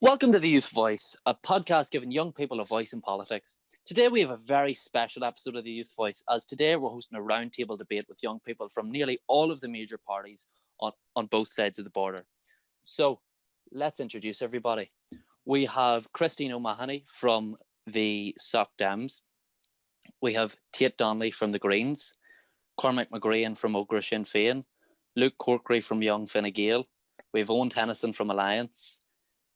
Welcome to The Youth Voice, a podcast giving young people a voice in politics. Today we have a very special episode of The Youth Voice, as today we're hosting a roundtable debate with young people from nearly all of the major parties on both sides of the border. So let's introduce everybody. We have Christine O'Mahony from the Soc Dems. We have Tate Donnelly from the Greens, Cormac McGrane from Ógra Sinn Féin, Luke Corkery from Young Fine Gael. We have Eóin Tennyson from Alliance.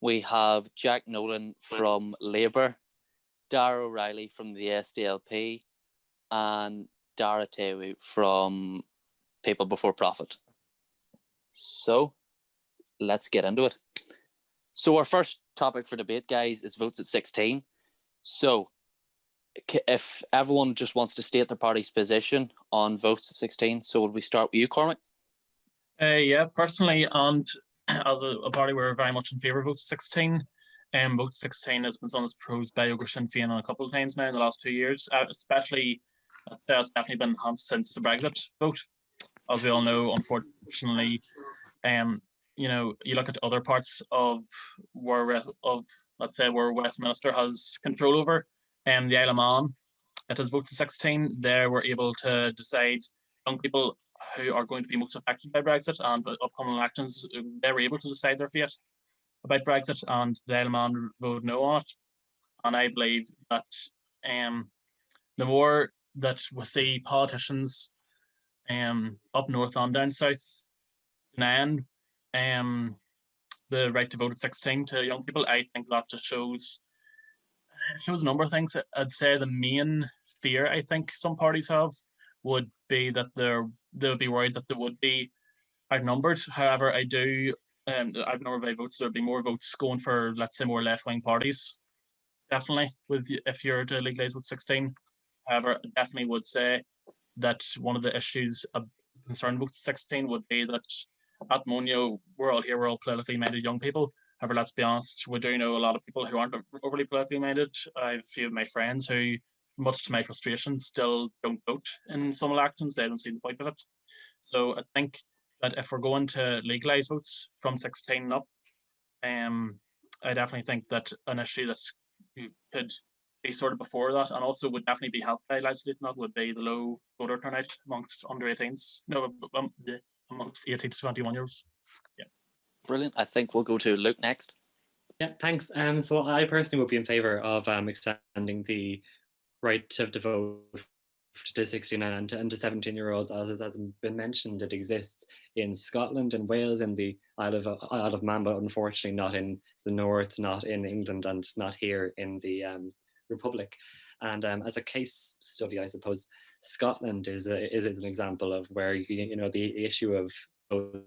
We have Jack Nolan from Labour, Darragh Adelaide from the SDLP, and Darragh Adelaide from People Before Profit. So, let's get into it. So, our first topic for debate, guys, is votes at 16. So, if everyone just wants to state their party's position on votes at 16, so would we start with you, Cormac? Yeah, personally, and as a party, we're very much in favour of vote 16. Vote 16 has been something that's proposed by Ógra Sinn Féin on a couple of times now in the last 2 years, especially, I'd say it's definitely been enhanced since the Brexit vote. As we all know, unfortunately, you look at other parts of let's say where Westminster has control over, the Isle of Man, it has voted 16. There we're able to decide young people who are going to be most affected by Brexit and upcoming elections. They were able to decide their fate about Brexit, and the Isle of Man voted no on it. And I believe that the more that we see politicians up north and down south denying the right to vote at 16 to young people, I think that just shows a number of things. I'd say the main fear I think some parties have would be that they'll be worried that they would be outnumbered. However, I do outnumbered by votes. There'll be more votes going for, let's say, more left-wing parties. Definitely, if you're to legalise vote 16. However, I definitely would say that one of the issues concerned vote 16 would be that at the moment, we're all politically minded young people. However, let's be honest, we do know a lot of people who aren't overly politically minded. I have a few of my friends who, much to my frustration, still don't vote in some elections. They don't see the point of it. So I think that if we're going to legalise votes from 16 and up, I definitely think that an issue that could be sorted before that, and also would definitely be helped by legislating that, would be the low voter turnout amongst under 18s. No, amongst 18 to 21 year olds. Yeah. Brilliant. I think we'll go to Luke next. Yeah, thanks. So I personally would be in favour of extending the right to vote to 16 and to 17-year-olds, as has been mentioned. It exists in Scotland and Wales and the Isle of Man, but unfortunately not in the North, not in England, and not here in the Republic. And as a case study, I suppose Scotland is an example of where the issue of votes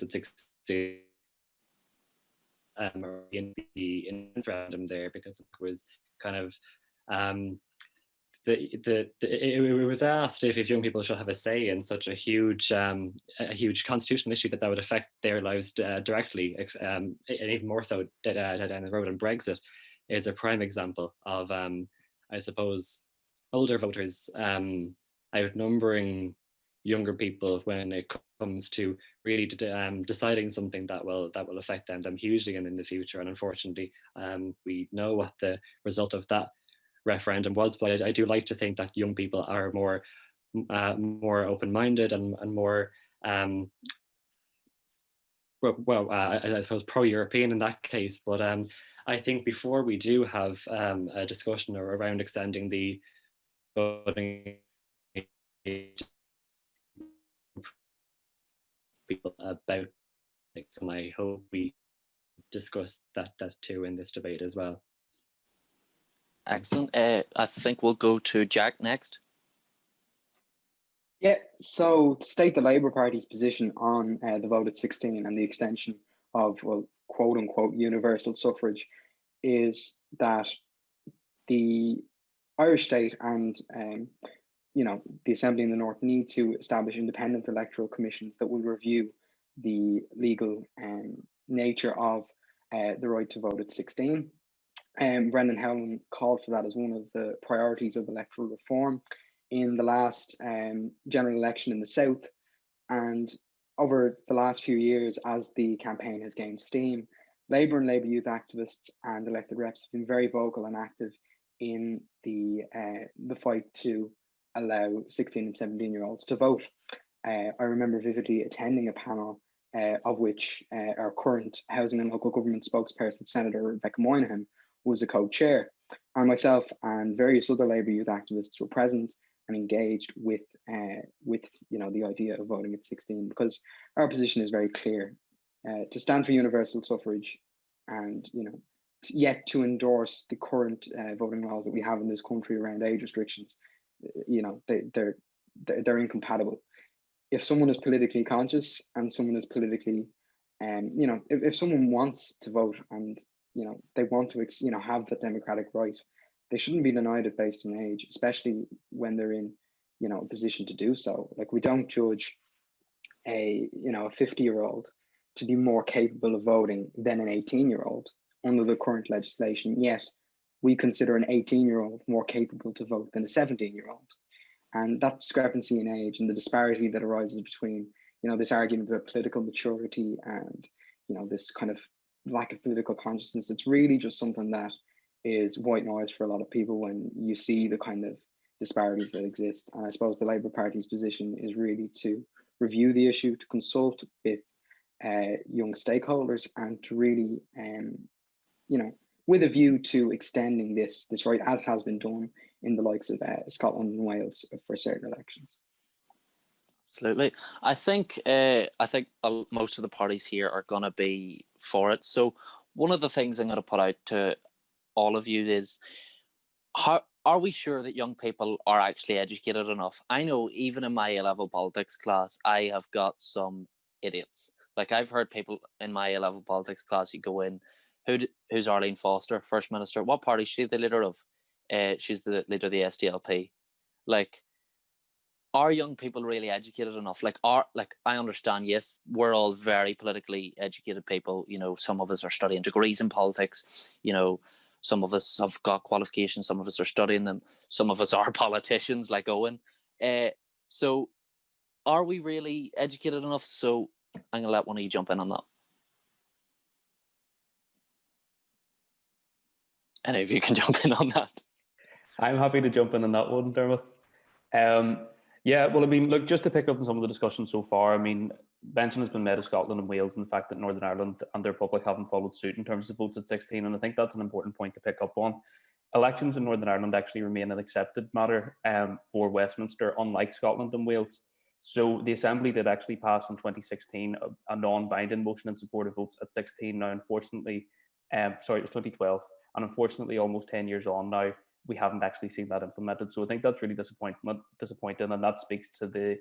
at 16 in the referendum there, because it was kind of it was asked if young people should have a say in such a huge constitutional issue that would affect their lives directly, and even more so down the road. And Brexit is a prime example of, I suppose, older voters outnumbering younger people when it comes to really deciding something that will affect them hugely in the future. And unfortunately, we know what the result of that referendum was, but I do like to think that young people are more open-minded and more I suppose pro-European in that case. But I think before we do have a discussion around extending the voting age people about things, and I hope we discuss that too in this debate as well. Excellent. I think we'll go to Jack next. Yeah, so to state the Labour Party's position on the vote at 16 and the extension of, well, quote unquote, universal suffrage, is that the Irish state and the Assembly in the North need to establish independent electoral commissions that will review the legal nature of the right to vote at 16. Brendan Howlin called for that as one of the priorities of electoral reform in the last general election in the South. And over the last few years, as the campaign has gained steam, Labour and Labour youth activists and elected reps have been very vocal and active in the fight to allow 16 and 17-year-olds to vote. I remember vividly attending a panel of which our current Housing and Local Government spokesperson, Senator Rebecca Moynihan, was a co-chair. And myself and various other Labour youth activists were present and engaged with the idea of voting at 16, because our position is very clear. To stand for universal suffrage and yet to endorse the current voting laws that we have in this country around age restrictions, they're incompatible. If someone is politically conscious and someone is politically, if someone wants to vote and they want to have that democratic right, they shouldn't be denied it based on age, especially when they're in a position to do so. Like, we don't judge a 50-year-old to be more capable of voting than an 18-year-old under the current legislation, yet we consider an 18-year-old more capable to vote than a 17-year-old. And that discrepancy in age and the disparity that arises between, this argument about political maturity and, this kind of lack of political consciousness, it's really just something that is white noise for a lot of people when you see the kind of disparities that exist. And I suppose the Labour Party's position is really to review the issue, to consult with young stakeholders, and to really, with a view to extending this right, as has been done in the likes of Scotland and Wales for certain elections. Absolutely. I think most of the parties here are going to be for it. So one of the things I'm going to put out to all of you is, how are we sure that young people are actually educated enough? I know even in my A-level politics class, I have got some idiots. Like, I've heard people in my A-level politics class, you go in, who's Arlene Foster, First Minister? What party is she the leader of? She's the leader of the SDLP. Like, are young people really educated enough? I understand, yes, we're all very politically educated people. Some of us are studying degrees in politics. Some of us have got qualifications. Some of us are studying them. Some of us are politicians, like Eóin. So, are we really educated enough? So, I'm gonna let one of you jump in on that. Any of you can jump in on that. I'm happy to jump in on that one, Dermot. Look, just to pick up on some of the discussion so far, mention has been made of Scotland and Wales and the fact that Northern Ireland and their public haven't followed suit in terms of votes at 16, and I think that's an important point to pick up on. Elections in Northern Ireland actually remain an accepted matter for Westminster, unlike Scotland and Wales. So the Assembly did actually pass in 2016 a non-binding motion in support of votes at 16. Now, unfortunately, it was 2012, and unfortunately, almost 10 years on now, we haven't actually seen that implemented. So I think that's really disappointing, and that speaks to the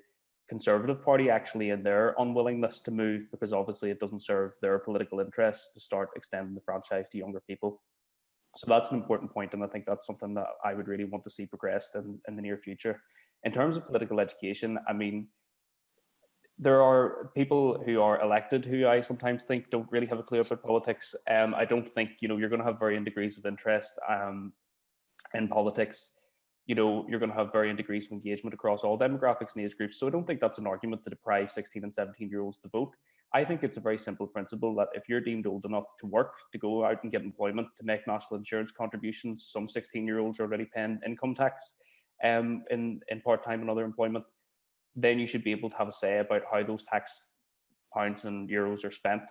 Conservative Party actually and their unwillingness to move, because obviously it doesn't serve their political interests to start extending the franchise to younger people. So that's an important point, and I think that's something that I would really want to see progressed in the near future. In terms of political education, there are people who are elected who I sometimes think don't really have a clue about politics. I don't think you're going to have varying degrees of interest in politics. You're going to have varying degrees of engagement across all demographics and age groups. So I don't think that's an argument to deprive 16 and 17-year-olds to vote. I think it's a very simple principle that if you're deemed old enough to work, to go out and get employment, to make national insurance contributions, some 16-year-olds are already paying income tax in part-time and other employment, then you should be able to have a say about how those tax pounds and euros are spent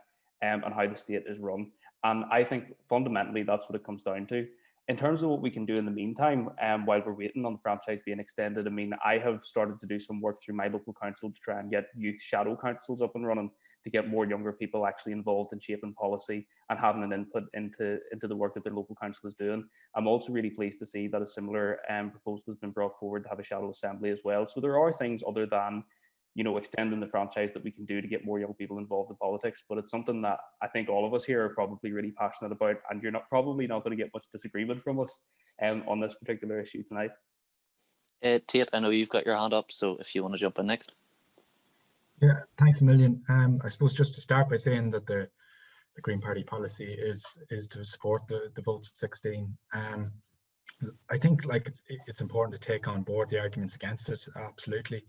and how the state is run. And I think fundamentally that's what it comes down to. In terms of what we can do in the meantime, while we're waiting on the franchise being extended, I have started to do some work through my local council to try and get youth shadow councils up and running, to get more younger people actually involved in shaping policy and having an input into the work that their local council is doing. I'm also really pleased to see that a similar proposal has been brought forward to have a shadow assembly as well. So there are things other than extending the franchise that we can do to get more young people involved in politics, but it's something that I think all of us here are probably really passionate about, and you're probably not going to get much disagreement from us on this particular issue tonight. Tate, I know you've got your hand up, so if you want to jump in next. Yeah, thanks a million. I suppose just to start by saying that the Green Party policy is to support the votes at 16. I think it's important to take on board the arguments against it, absolutely.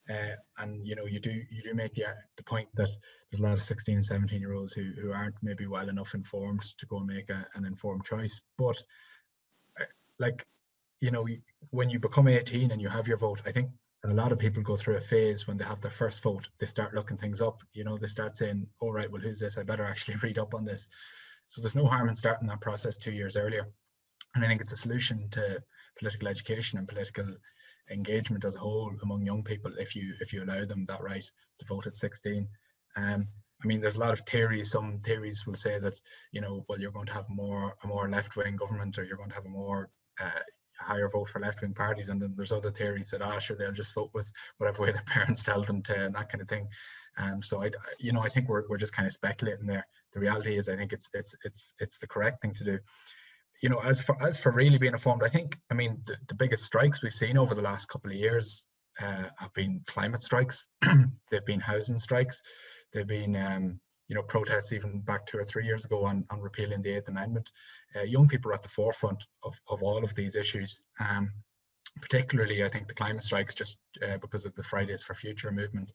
And you do make the point that there's a lot of 16 and 17-year-olds who aren't maybe well enough informed to go and make an informed choice. But when you become 18 and you have your vote, I think a lot of people go through a phase when they have their first vote. They start looking things up. They start saying, "Oh right, well, who's this? I better actually read up on this." So there's no harm in starting that process 2 years earlier. And I think it's a solution to political education and political engagement as a whole among young people if you allow them that right to vote at 16. There's a lot of theories. Some theories will say that, well, you're going to have a more left-wing government, or you're going to have a more higher vote for left-wing parties. And then there's other theories that, sure, they'll just vote with whatever way their parents tell them to, and that kind of thing. So I think we're just kind of speculating there. The reality is, I think it's the correct thing to do. As for really being informed, I think, the biggest strikes we've seen over the last couple of years have been climate strikes. They've been housing strikes. They've been, protests even back 2 or 3 years ago on repealing the 8th Amendment. Young people are at the forefront of all of these issues. Particularly, I think the climate strikes, just because of the Fridays for Future movement.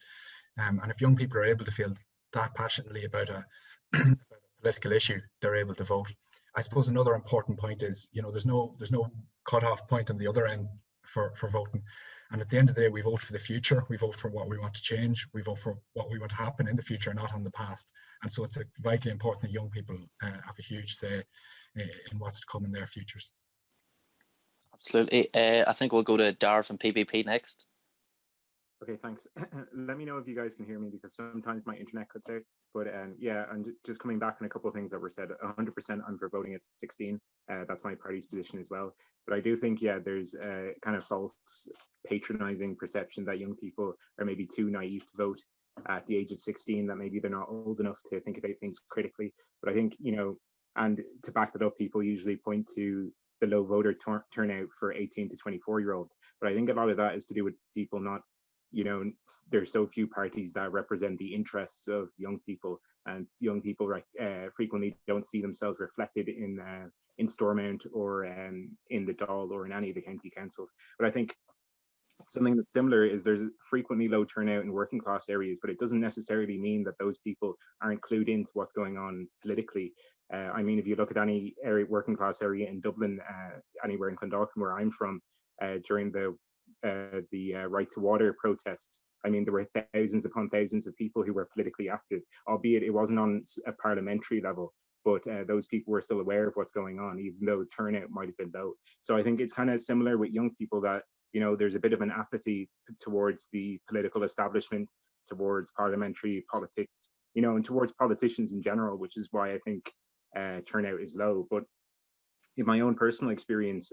And if young people are able to feel that passionately about a political issue, they're able to vote. I suppose another important point is, there's no cut-off point on the other end for voting. And at the end of the day, we vote for the future. We vote for what we want to change. We vote for what we want to happen in the future, not on the past. And so it's vitally important that young people have a huge say in what's to come in their futures. Absolutely. I think we'll go to Darragh from PBP next. Okay, thanks. Let me know if you guys can hear me, because sometimes my internet cuts out. But yeah, and just coming back on a couple of things that were said, 100% I'm for voting at 16. That's my party's position as well. But I do think, there's a kind of false patronizing perception that young people are maybe too naive to vote at the age of 16, that maybe they're not old enough to think about things critically. But I think, and to back that up, people usually point to the low voter turnout for 18 to 24-year-olds. But I think a lot of that is to do with people not, there's so few parties that represent the interests of young people, and young people frequently don't see themselves reflected in Stormont or in the Dáil or in any of the county councils. But I think something that's similar is there's frequently low turnout in working class areas, but it doesn't necessarily mean that those people aren't clued into what's going on politically. If you look at any working class area in Dublin, anywhere in Clondalkin where I'm from, during the right to water protests, there were thousands upon thousands of people who were politically active, albeit it wasn't on a parliamentary level, but those people were still aware of what's going on, even though turnout might have been low. So I think it's kind of similar with young people that, there's a bit of an apathy towards the political establishment, towards parliamentary politics, and towards politicians in general, which is why I think turnout is low. But in my own personal experience,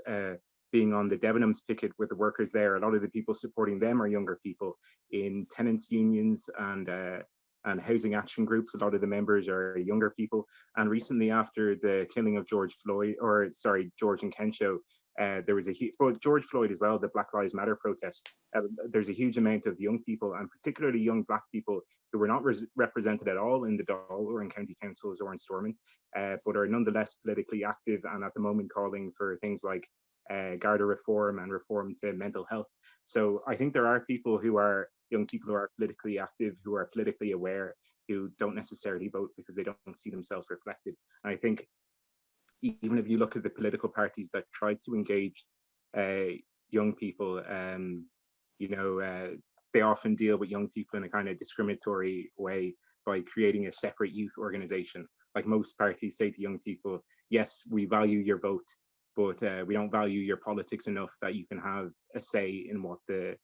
being on the Debenhams picket with the workers there, a lot of the people supporting them are younger people in tenants unions and housing action groups. A lot of the members are younger people. And recently, after the killing of George and Kensho, there was George Floyd as well, the Black Lives Matter protest. There's a huge amount of young people, and particularly young Black people, who were not represented at all in the Dáil or in county councils or in Stormont, but are nonetheless politically active, and at the moment calling for things like Garda reform and reform to mental health. So I think there are young people who are politically active, who are politically aware, who don't necessarily vote because they don't see themselves reflected. And I think even if you look at the political parties that try to engage young people, they often deal with young people in a kind of discriminatory way by creating a separate youth organization. Like most parties say to young people, yes, we value your vote, but we don't value your politics enough that you can have a say in what the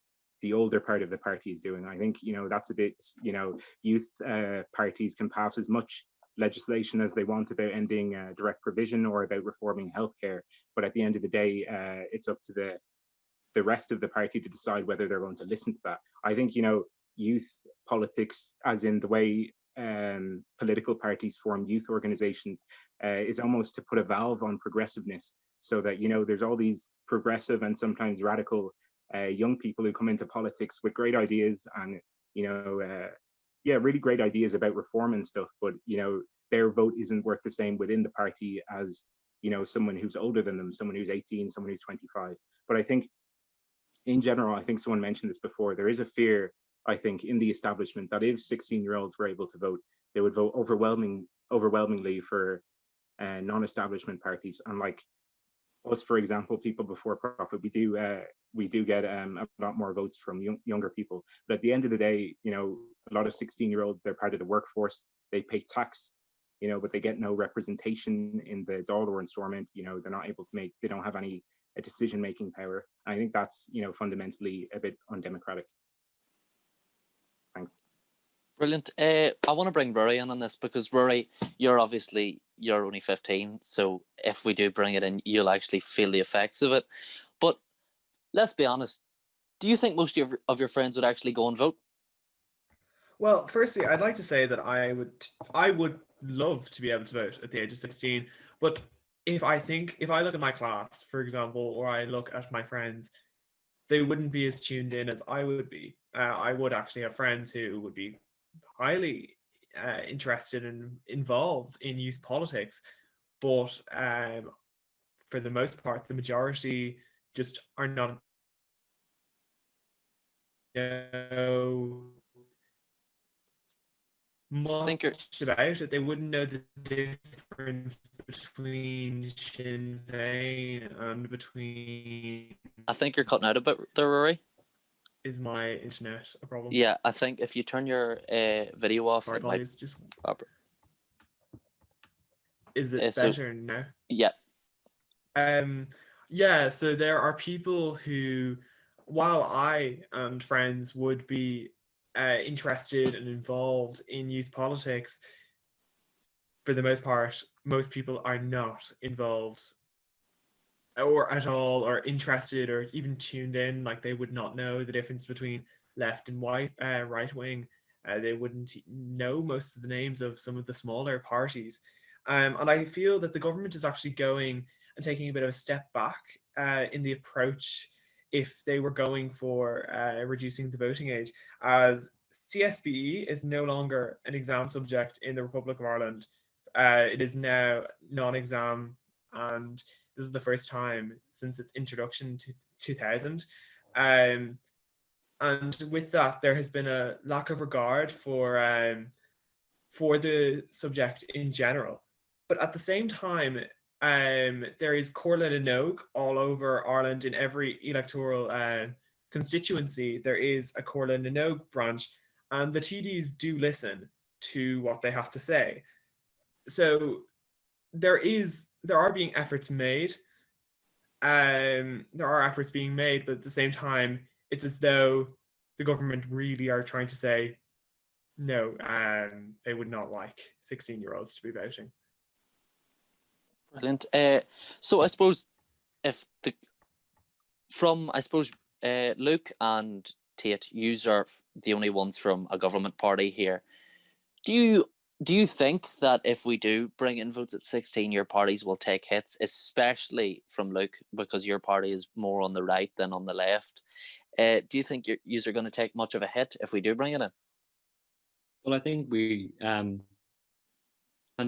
older part of the party is doing. I think, that's a bit, youth parties can pass as much legislation as they want about ending direct provision or about reforming healthcare, but at the end of the day, it's up to the rest of the party to decide whether they're going to listen to that. I think, youth politics, as in the way political parties form youth organizations, is almost to put a valve on progressiveness, so that, there's all these progressive and sometimes radical young people who come into politics with great ideas and, really great ideas about reform and stuff, but, their vote isn't worth the same within the party as, someone who's older than them, someone who's 18, someone who's 25. But I think, in general, I think someone mentioned this before, there is a fear I think, in the establishment that if 16-year-olds were able to vote, they would vote overwhelmingly for non-establishment parties. And like us, for example, people before profit, we do get a lot more votes from younger people. But at the end of the day, you know, a lot of 16-year-olds, they're part of the workforce, they pay tax, you know, but they get no representation in the Dáil installment. You know, they're not able to they don't have any decision-making power. I think that's, you know, fundamentally a bit undemocratic. Thanks. Brilliant. I want to bring Ruairi in on this because Ruairi, you're only 15, so if we do bring it in, you'll actually feel the effects of it. But let's be honest, do you think most of your friends would actually go and vote? Well, firstly, I'd like to say that I would love to be able to vote at the age of 16, but if I look at my class, for example, or I look at my friends, they wouldn't be as tuned in as I would be. I would actually have friends who would be highly interested and involved in youth politics, but for the most part, the majority just are not. Much about it. They wouldn't know the difference between Sinn Féin and between. I think you're cutting out a bit there, Ruairi. Is my internet a problem? Yeah, I think if you turn your video off, sorry, it might. Just. Is it better now? Yeah. Yeah. So there are people who, while I and friends would be interested and involved in youth politics, for the most part, most people are not involved or at all, or interested, or even tuned in. Like, they would not know the difference between left and right wing. They wouldn't know most of the names of some of the smaller parties. And I feel that the government is actually going and taking a bit of a step back in the approach if they were going for reducing the voting age, as CSBE is no longer an exam subject in the Republic of Ireland. It is now non-exam, and this is the first time since its introduction to 2000. And with that, there has been a lack of regard for the subject in general. But at the same time, there is Corlin and Nogue all over Ireland. In every electoral constituency, there is a Corlin and Nogue branch, and the TDs do listen to what they have to say. So there are being efforts made. There are efforts being made, but at the same time, it's as though the government really are trying to say, no, they would not like 16-year-olds to be voting. Brilliant. So I suppose Luke and Tate, you are the only ones from a government party here. Do you think that if we do bring in votes at 16, your parties will take hits, especially from Luke, because your party is more on the right than on the left? Do you think you are going to take much of a hit if we do bring it in? Well, I think we, and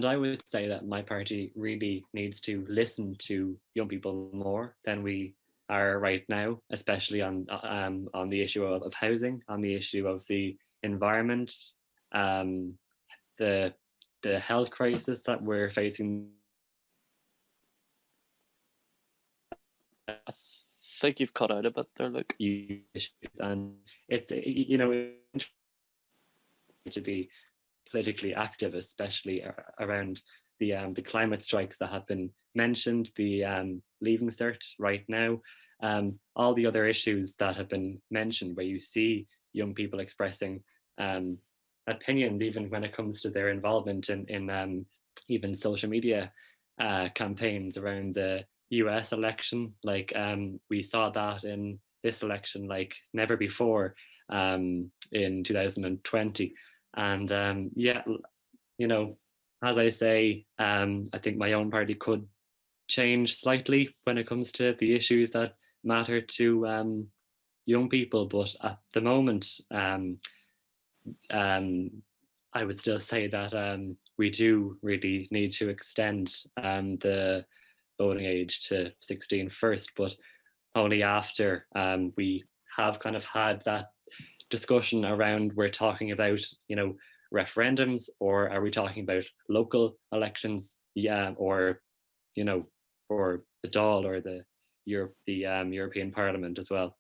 I would say that my party really needs to listen to young people more than we are right now, especially on the issue of housing, on the issue of the environment, the health crisis that we're facing. I think you've cut out a bit there, Luke. And it's, to be politically active, especially around the climate strikes that have been mentioned, the Leaving Cert right now, all the other issues that have been mentioned, where you see young people expressing opinions, even when it comes to their involvement in even social media campaigns around the US election. Like we saw that in this election like never before in 2020. And as I say, I think my own party could change slightly when it comes to the issues that matter to young people. But at the moment, I would still say that we do really need to extend the voting age to 16 first, but only after we have kind of had that discussion around we're talking about, referendums, or are we talking about local elections? Yeah, or, for the Dáil or the European Parliament as well.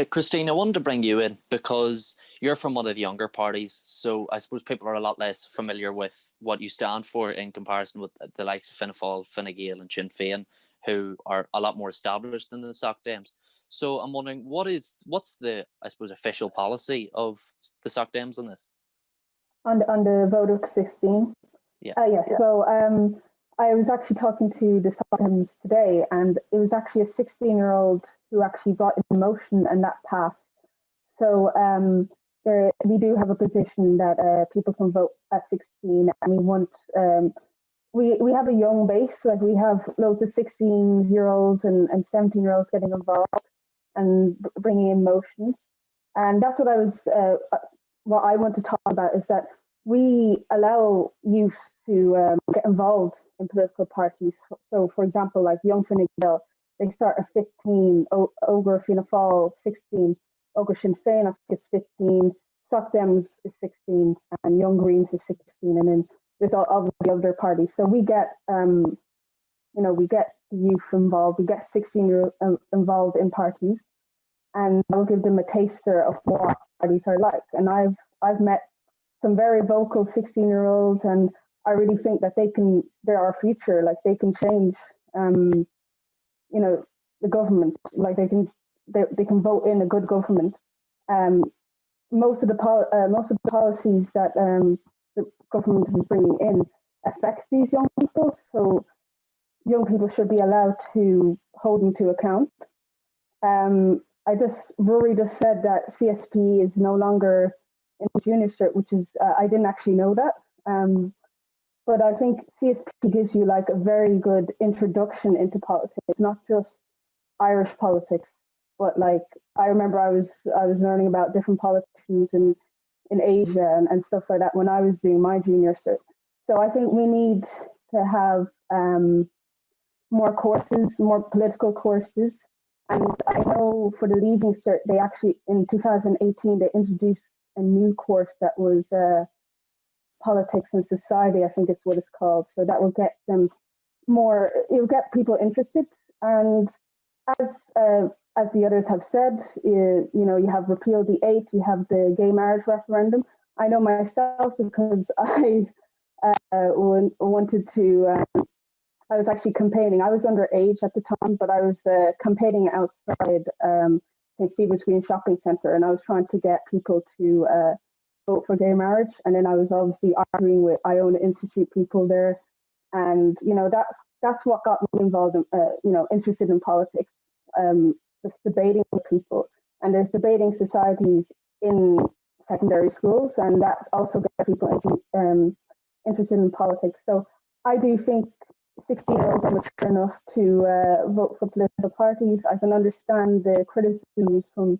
Christine, I wanted to bring you in because you're from one of the younger parties, so I suppose people are a lot less familiar with what you stand for in comparison with the likes of Fianna Fáil, Fine Gael and Sinn Féin, who are a lot more established than the Soc Dems. So I'm wondering, what's the, I suppose, official policy of the Soc Dems on this? On the vote of 16? Yeah. Yes, so I was actually talking to the Soc Dems today, and it was actually a 16-year-old who actually brought in the motion, and that passed. So we do have a position that people can vote at 16, and we want we have a young base. Like, we have loads of 16-year-olds and 17-year-olds getting involved and bringing in motions, and that's what what I want to talk about, is that we allow youth to get involved in political parties. So, for example, like Young Fine Gael, they start at 15, Over Fianna Fáil 16, Over Sinn Féin I think is 15, Soc Dems is 16, and Young Greens is 16, and then there's all the other parties. So we get, we get the youth involved, we get 16-year-olds involved in parties, and I'll give them a taster of what parties are like. And I've met some very vocal 16-year-olds, and I really think that they're our future. Like, they can change, the government. Like, they can vote in a good government. Most of the policies that the government is bringing in affects these young people. So young people should be allowed to hold them to account. Ruairi just said that CSP is no longer in the junior cert, which is, I didn't actually know that. But I think CSP gives you like a very good introduction into politics, not just Irish politics, but like, I remember I was learning about different politicians in Asia and stuff like that when I was doing my junior cert. So I think we need to have more courses, more political courses. And I know for the Leaving Cert, they actually, in 2018, they introduced a new course that was Politics and Society, I think is what it's called. So that will get them more, it'll get people interested. And as the others have said, you have repealed the 8, you have the gay marriage referendum. I know myself because I wanted to, I was actually campaigning. I was underage at the time, but I was campaigning outside St. Stephen's Green Shopping Centre, and I was trying to get people to vote for gay marriage. And then I was obviously arguing with Eóin Institute people there, and that's what got me involved in, interested in politics. Just debating with people, and there's debating societies in secondary schools, and that also gets people interested in politics. So I do think 16-year-olds are mature enough to vote for political parties. I can understand the criticisms from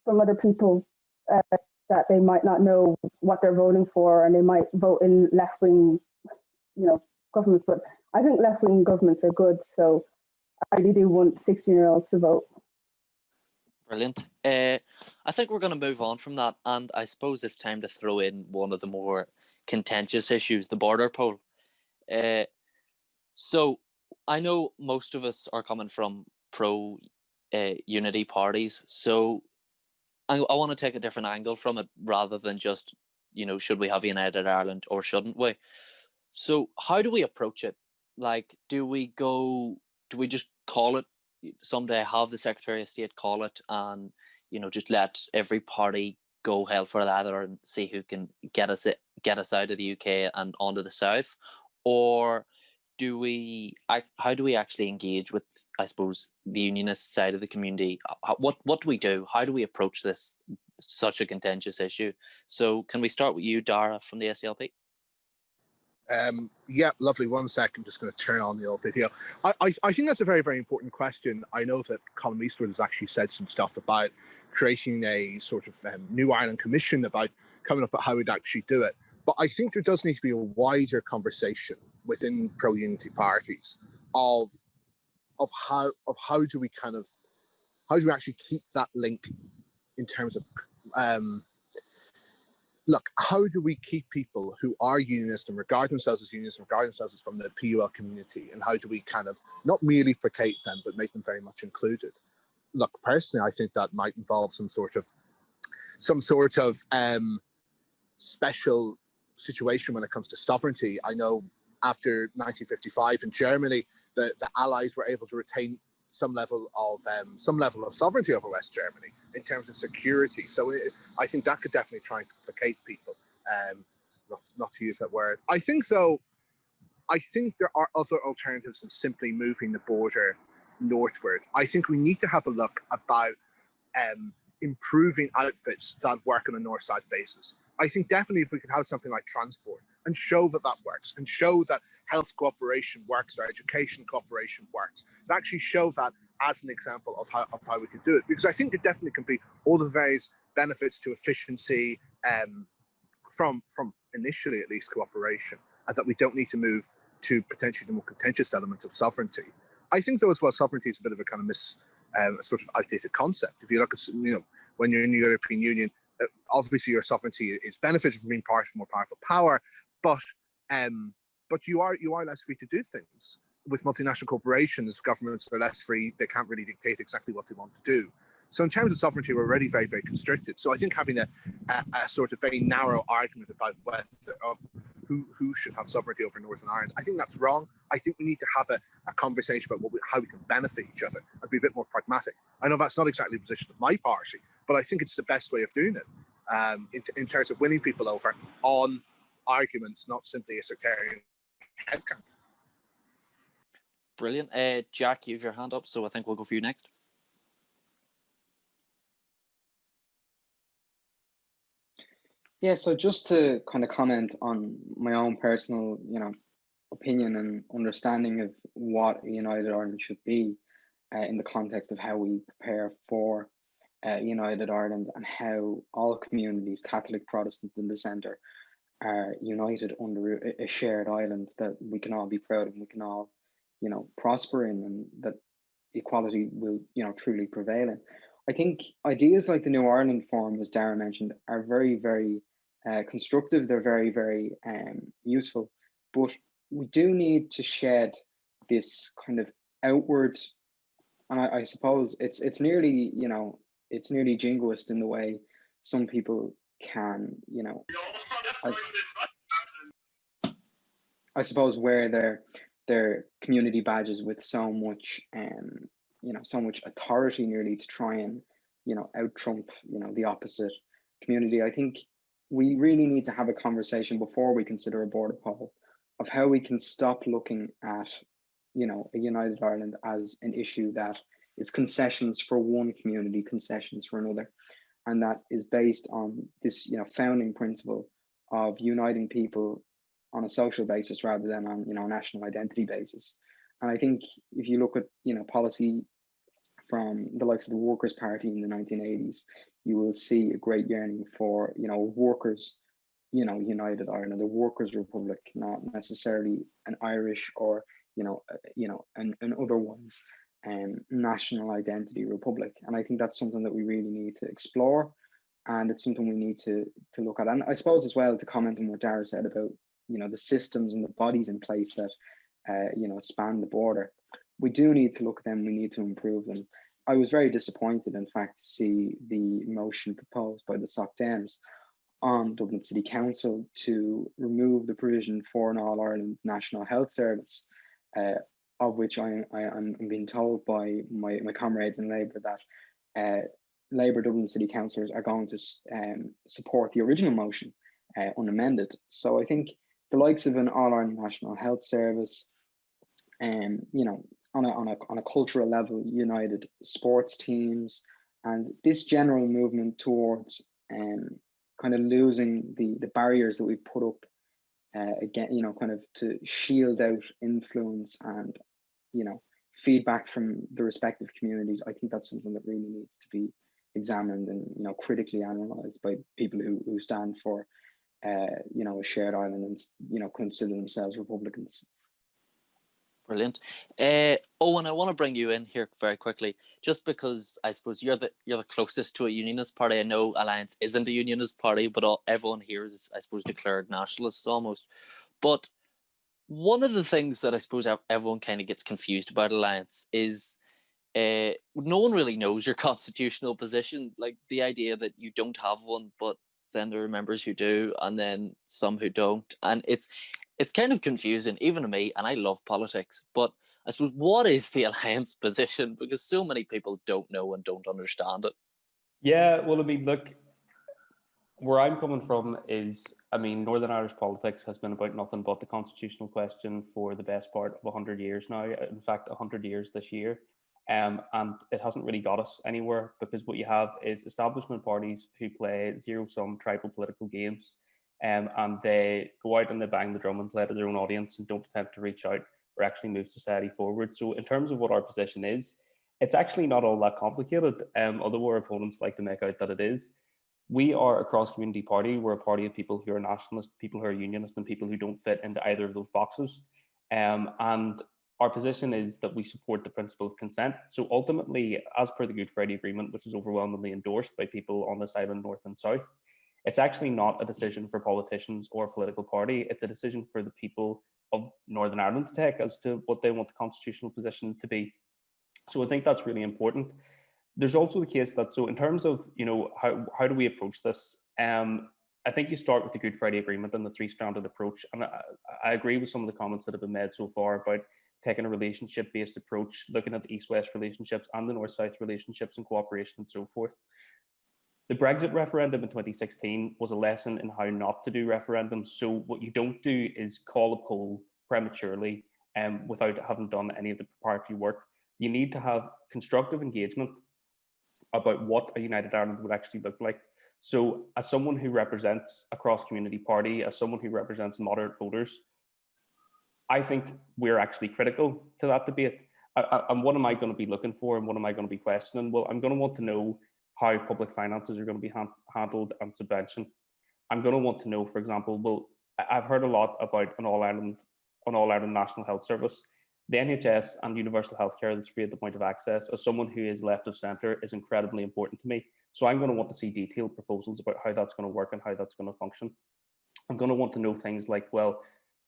other people that they might not know what they're voting for, and they might vote in left-wing, governments. But I think left-wing governments are good, so I really do want 16-year-olds to vote. Brilliant. I think we're going to move on from that, and I suppose it's time to throw in one of the more contentious issues, the border poll. So I know most of us are coming from pro-unity parties, so I want to take a different angle from it rather than just, should we have United Ireland or shouldn't we? So how do we approach it? Like, do we just call it someday, have the Secretary of State call it, and just let every party go hell for leather and see who can get us out of the UK and onto the south? Or how do we actually engage with, I suppose, the unionist side of the community? What do we do? How do we approach this, such a contentious issue? So can we start with you, Darragh, from the SDLP? Yeah, lovely. 1 second, just going to turn on the old video. I think that's a very, very important question. I know that Colin Eastwood has actually said some stuff about creating a sort of New Ireland Commission, about coming up with how we'd actually do it. But I think there does need to be a wider conversation within pro-unity parties of how do we kind of How do we actually keep that link in terms of look, how do we keep people who are unionist and regard themselves as unionists, regard themselves as from the PUL community, and how do we kind of not merely placate them, but make them very much included? Look, personally, I think that might involve some sort of special situation when it comes to sovereignty. I know after 1955 in Germany, the Allies were able to retain some level of sovereignty over West Germany in terms of security. So I think that could definitely try and placate people. Not to use that word. I think there are other alternatives than simply moving the border northward. I think we need to have a look about improving outfits that work on a north-south basis. I think definitely if we could have something like transport and show that works, and show that health cooperation works or education cooperation works, to actually show that as an example of how we could do it. Because I think it definitely can be all the various benefits to efficiency from initially at least cooperation, and that we don't need to move to potentially the more contentious elements of sovereignty. I think though as well, sovereignty is a bit of a kind of sort of outdated concept. If you look at, when you're in the European Union, obviously your sovereignty is benefited from being part of more powerful power, but you are less free to do things. With multinational corporations, governments are less free. They can't really dictate exactly what they want to do. So in terms of sovereignty, we're already very, very constricted. So I think having a sort of very narrow argument about who should have sovereignty over Northern Ireland, I think that's wrong. I think we need to have a conversation about how we can benefit each other and be a bit more pragmatic. I know that's not exactly the position of my party, but I think it's the best way of doing it in terms of winning people over on arguments, not simply a sectarian headcount. Brilliant. Jack, you have your hand up, so I think we'll go for you next. Yeah, so just to kind of comment on my own personal, opinion and understanding of what United Ireland should be in the context of how we prepare for United Ireland, and how all communities, Catholic, Protestant and dissenter, are united under a shared island that we can all be proud of and we can all, prosper in, and that equality will, truly prevail in. I think ideas like the New Ireland Forum, as Darragh mentioned, are very, very constructive. They're very, very useful, but we do need to shed this kind of outward, and I suppose it's nearly, it's nearly jingoist in the way some people can, I suppose wear their community badges with so much, so much authority nearly to try and, out trump, the opposite community. I think we really need to have a conversation before we consider a border poll of how we can stop looking at, a United Ireland as an issue that is concessions for one community, concessions for another, and that is based on this, founding principle of uniting people on a social basis rather than on, a national identity basis. And I think if you look at, policy from the likes of the Workers' Party in the 1980s, you will see a great yearning for, workers, United Ireland, the Workers' Republic, not necessarily an Irish or, and other ones, national identity republic. And I think that's something that we really need to explore, and it's something we need to look at. And I suppose as well, to comment on what Darragh said about, the systems and the bodies in place that, span the border, we do need to look at them, we need to improve them. I was very disappointed, in fact, to see the motion proposed by the Soc Dems on Dublin City Council to remove the provision for an All-Ireland National Health Service, of which I'm being told by my comrades in Labour that Labour Dublin City Councillors are going to support the original motion unamended. So I think the likes of an All-Ireland National Health Service, on a cultural level, united sports teams, and this general movement towards kind of losing the barriers that we've put up again, kind of to shield out influence and, feedback from the respective communities. I think that's something that really needs to be examined and, critically analysed by people who stand for, a shared island and, consider themselves Republicans. Brilliant. Eóin, I want to bring you in here very quickly, just because I suppose you're the closest to a unionist party. I know Alliance isn't a unionist party, but everyone here is, I suppose, declared nationalists almost. But one of the things that I suppose everyone kind of gets confused about Alliance is no one really knows your constitutional position. Like the idea that you don't have one, but then there are members who do, and then some who don't, and it's kind of confusing, even to me, and I love politics, but I suppose what is the Alliance position? Because so many people don't know and don't understand it. Yeah, well, I mean, look, where I'm coming from is, I mean, Northern Irish politics has been about nothing but the constitutional question for the best part of 100 years now. In fact, 100 years this year. And it hasn't really got us anywhere, because what you have is establishment parties who play zero-sum tribal political games, and they go out and they bang the drum and play to their own audience and don't attempt to reach out or actually move society forward. So in terms of what our position is, it's actually not all that complicated, although our opponents like to make out that it is. We are a cross-community party. We're a party of people who are nationalist, people who are unionist, and people who don't fit into either of those boxes. And our position is that we support the principle of consent. So ultimately, as per the Good Friday Agreement, which is overwhelmingly endorsed by people on this island, north and south, it's actually not a decision for politicians or a political party. It's a decision for the people of Northern Ireland to take as to what they want the constitutional position to be. So I think that's really important. There's also the case that, so in terms of, you know, how do we approach this? I think you start with the Good Friday Agreement and the three-stranded approach. And I agree with some of the comments that have been made so far about taking a relationship-based approach, looking at the East-West relationships and the North-South relationships and cooperation and so forth. The Brexit referendum in 2016 was a lesson in how not to do referendums. So what you don't do is call a poll prematurely without having done any of the preparatory work. You need to have constructive engagement about what a United Ireland would actually look like. So as someone who represents a cross-community party, as someone who represents moderate voters, I think we're actually critical to that debate. And what am I going to be looking for, and what am I going to be questioning? Well, I'm going to want to know how public finances are going to be handled and subvention. I'm going to want to know, for example, well, I've heard a lot about an all-Ireland National Health Service. The NHS and universal healthcare that's free at the point of access, as someone who is left of centre, is incredibly important to me. So I'm going to want to see detailed proposals about how that's going to work and how that's going to function. I'm going to want to know things like, well,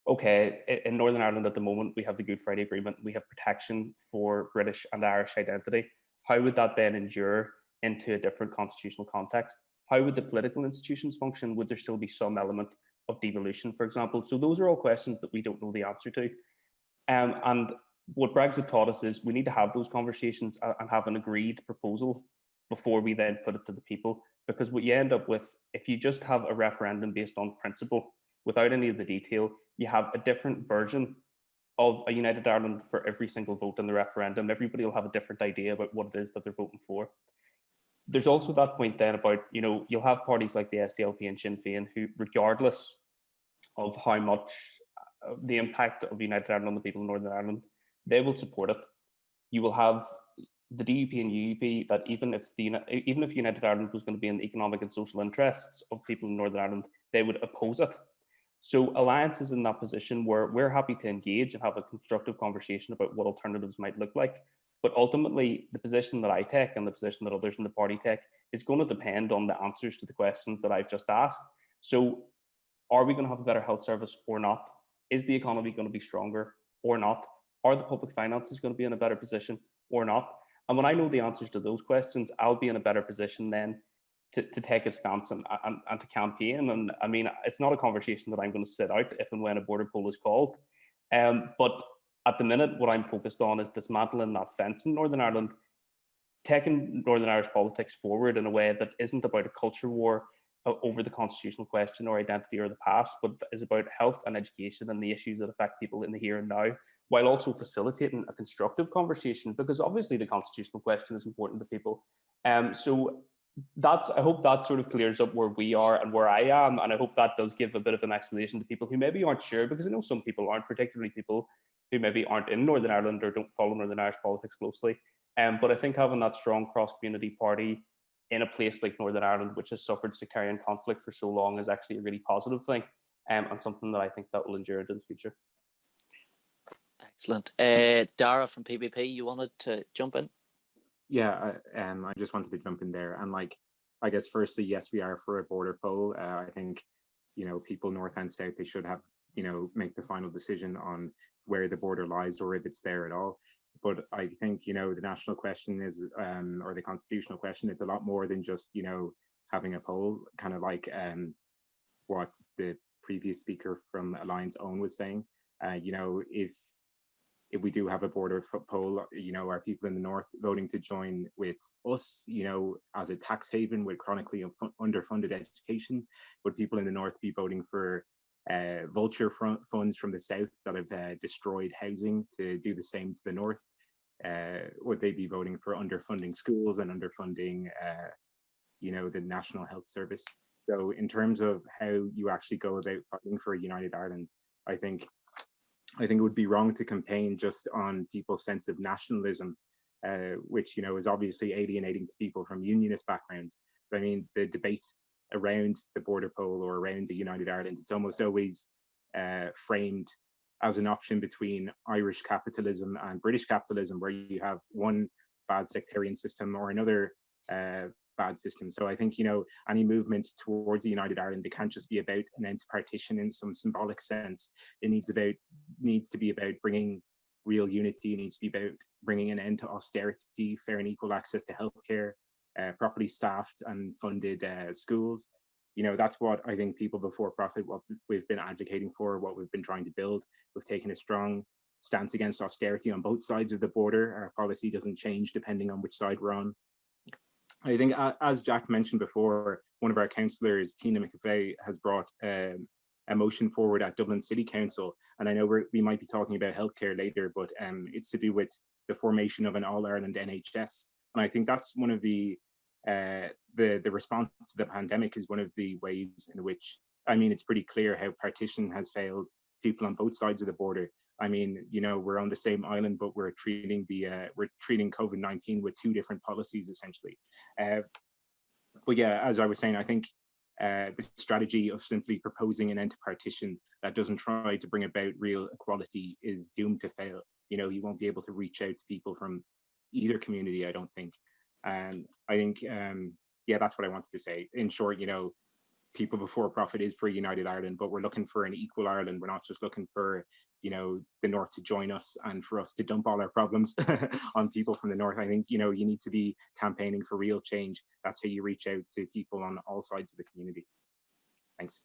okay, in Northern Ireland at the moment, we have the Good Friday Agreement, we have protection for British and Irish identity. How would that then endure into a different constitutional context? How would the political institutions function? Would there still be some element of devolution, for example? So those are all questions that we don't know the answer to. And what Brexit taught us is we need to have those conversations and have an agreed proposal before we then put it to the people. Because what you end up with, if you just have a referendum based on principle, without any of the detail, you have a different version of a United Ireland for every single vote in the referendum. Everybody will have a different idea about what it is that they're voting for. There's also that point then about, you know, you'll have parties like the SDLP and Sinn Féin who, regardless of how much the impact of United Ireland on the people of Northern Ireland, they will support it. You will have the DUP and UUP that even if United Ireland was going to be in the economic and social interests of people in Northern Ireland, they would oppose it. So Alliance is in that position where we're happy to engage and have a constructive conversation about what alternatives might look like. But ultimately, the position that I take and the position that others in the party take is going to depend on the answers to the questions that I've just asked. So are we going to have a better health service or not? Is the economy going to be stronger or not? Are the public finances going to be in a better position or not? And when I know the answers to those questions, I'll be in a better position then to take a stance and to campaign. And I mean, it's not a conversation that I'm going to sit out if and when a border poll is called. But at the minute, what I'm focused on is dismantling that fence in Northern Ireland, taking Northern Irish politics forward in a way that isn't about a culture war over the constitutional question or identity or the past, but is about health and education and the issues that affect people in the here and now, while also facilitating a constructive conversation, because obviously the constitutional question is important to people. So I hope that sort of clears up where we are and where I am, and I hope that does give a bit of an explanation to people who maybe aren't sure, because I know some people aren't, particularly people who maybe aren't in Northern Ireland or don't follow Northern Irish politics closely. But I think having that strong cross-community party in a place like Northern Ireland, which has suffered sectarian conflict for so long, is actually a really positive thing, and something that I think that will endure into the future. Excellent. Darragh from PBP, you wanted to jump in? Yeah, I just wanted to jump in there. And like, I guess firstly, yes, we are for a border poll. I think, people north and south, they should have, make the final decision on where the border lies or if it's there at all. But I think, the national question is, or the constitutional question, it's a lot more than just, having a poll, kind of like what the previous speaker from Alliance Eóin was saying. If we do have a border poll, are people in the north voting to join with us, as a tax haven with chronically underfunded education? Would people in the north be voting for vulture funds from the south that have destroyed housing to do the same to the north? Would they be voting for underfunding schools and underfunding, the National Health Service? So in terms of how you actually go about fighting for a united Ireland, I think it would be wrong to campaign just on people's sense of nationalism, which, is obviously alienating to people from unionist backgrounds. But I mean, the debate around the border poll or around the united Ireland, it's almost always framed as an option between Irish capitalism and British capitalism, where you have one bad sectarian system or another bad system. So I think, any movement towards a united Ireland, it can't just be about an end to partition in some symbolic sense. It needs to be about bringing real unity. It needs to be about bringing an end to austerity, fair and equal access to healthcare, properly staffed and funded schools. That's what I think people before profit, what we've been advocating for, what we've been trying to build. We've taken a strong stance against austerity on both sides of the border. Our policy doesn't change depending on which side we're on. I think, as Jack mentioned before, one of our councillors, Tina McAfee, has brought a motion forward at Dublin City Council. And I know we might be talking about healthcare later, but it's to do with the formation of an All-Ireland NHS. And I think that's one of the response to the pandemic is one of the ways in which, it's pretty clear how partition has failed people on both sides of the border. We're on the same island, but we're treating COVID-19 with two different policies, essentially. But yeah, as I was saying, I think the strategy of simply proposing an end to partition that doesn't try to bring about real equality is doomed to fail. You won't be able to reach out to people from either community, I don't think. And I think, that's what I wanted to say. In short, people before profit is for a united Ireland, but we're looking for an equal Ireland. We're not just looking for, the north to join us and for us to dump all our problems on people from the north. I think, you need to be campaigning for real change. That's how you reach out to people on all sides of the community. Thanks.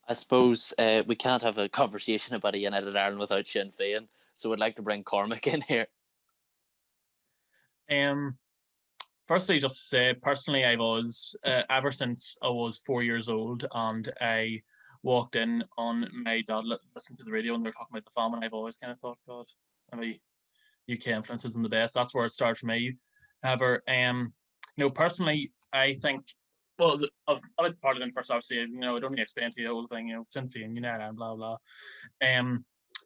I suppose we can't have a conversation about a united Ireland without Sinn Féin, so I'd like to bring Cormac in here. Firstly, just to say, personally, I was, ever since I was 4 years old, and I walked in on my dad listening to the radio and they're talking about the famine, I've always kind of thought, God, UK influence isn't the best. That's where it started for me. However, personally, I think, well, I've been Parliament first, obviously, I don't need to explain to you the whole thing, Sinn Féin, United and blah, blah.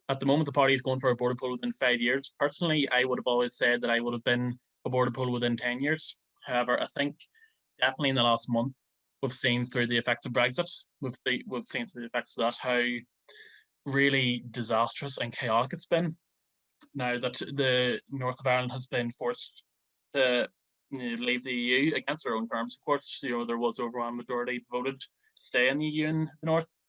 At the moment, the party is going for a border poll within 5 years. Personally, I would have always said that I would have been a border poll within 10 years. However, I think definitely in the last month, we've seen through the effects of Brexit, we've seen through the effects of that, how really disastrous and chaotic it's been. Now that the north of Ireland has been forced to leave the EU against their own terms, of course, there was an overwhelming majority voted to stay in the EU in the north.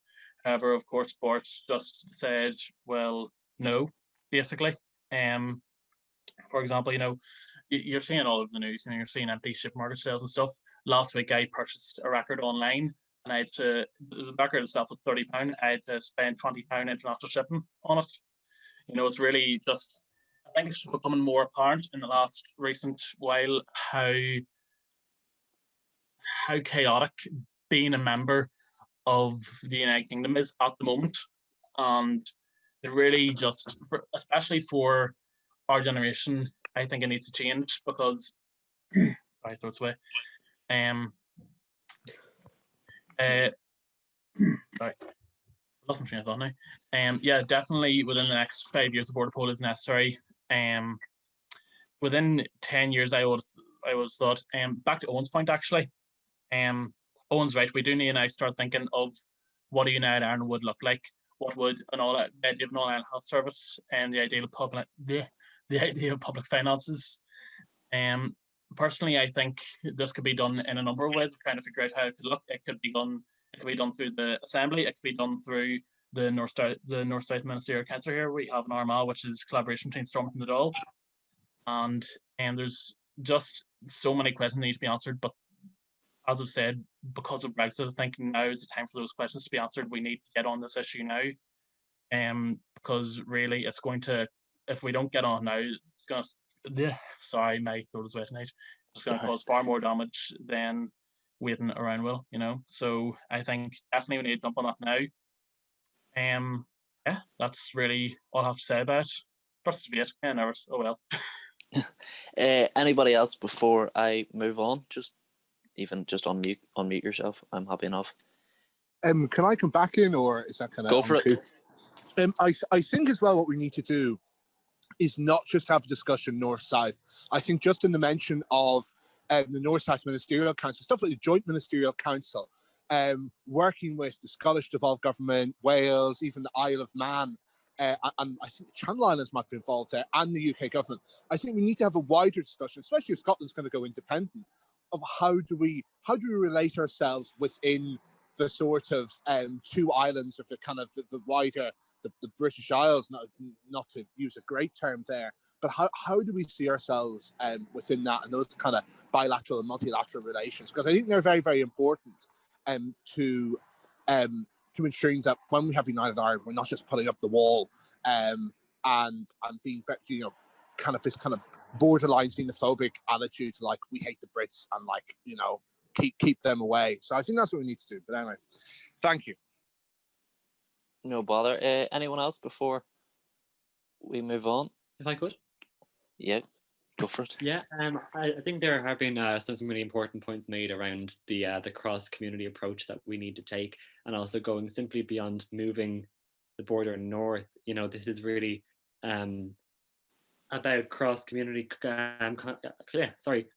However, of course, Boris just said, well, no, basically. For example, you're seeing all over the news, you're seeing empty supermarket sales and stuff. Last week, I purchased a record online, and the record itself was £30. I had to spend £20 international shipping on it. It's really just, I think it's becoming more apparent in the last recent while how chaotic being a member of the United Kingdom is at the moment. And it really just, especially for our generation, I think it needs to change because, sorry, throw it away. Sorry, lost my train of thought now. Yeah, definitely within the next 5 years, the border poll is necessary. Within 10 years, I was thought. Back to Eóin's point, actually. Eóin's right. We do need to now start thinking of what a united Ireland would look like. what would the idea of an all-Ireland health service and the idea of public finances. Personally, I think this could be done in a number of ways. We're trying to figure out how it could look. It could be done through the Assembly. It could be done through the North-South Ministerial Council here. We have an Armagh, which is collaboration between Stormont and the Dáil. And there's just so many questions that need to be answered. But as I've said, because of Brexit, I think now is the time for those questions to be answered. We need to get on this issue now. Because really it's going to, if we don't get on now, it's going to, sorry, my throat is wet tonight. It's going to cause far more damage than waiting around will, So I think definitely we need to jump on that now. Yeah, that's really all I have to say about it. First debate, kind of nervous. Oh well. Anybody else before I move on? Just unmute yourself. I'm happy enough. Can I come back in, or is that kind of go for it? I think as well what we need to do is not just have a discussion north-south. I think just in the mention of the North-South Ministerial Council, stuff like the Joint Ministerial Council, working with the Scottish devolved government, Wales, even the Isle of Man, and I think the Channel Islands might be involved there, and the UK government. I think we need to have a wider discussion, especially if Scotland's going to go independent, of how do we relate ourselves within the sort of two islands of the kind of the wider the British Isles, not to use a great term there, but how do we see ourselves within that and those kind of bilateral and multilateral relations? Because I think they're very, very important to ensuring that when we have United Ireland, we're not just putting up the wall and being, kind of this kind of borderline xenophobic attitude, like we hate the Brits and keep them away. So I think that's what we need to do. But anyway, thank you. No bother. Anyone else before we move on? If I could. Yeah, go for it. Yeah, I think there have been some really important points made around the cross-community approach that we need to take, and also going simply beyond moving the border north. This is really about cross-community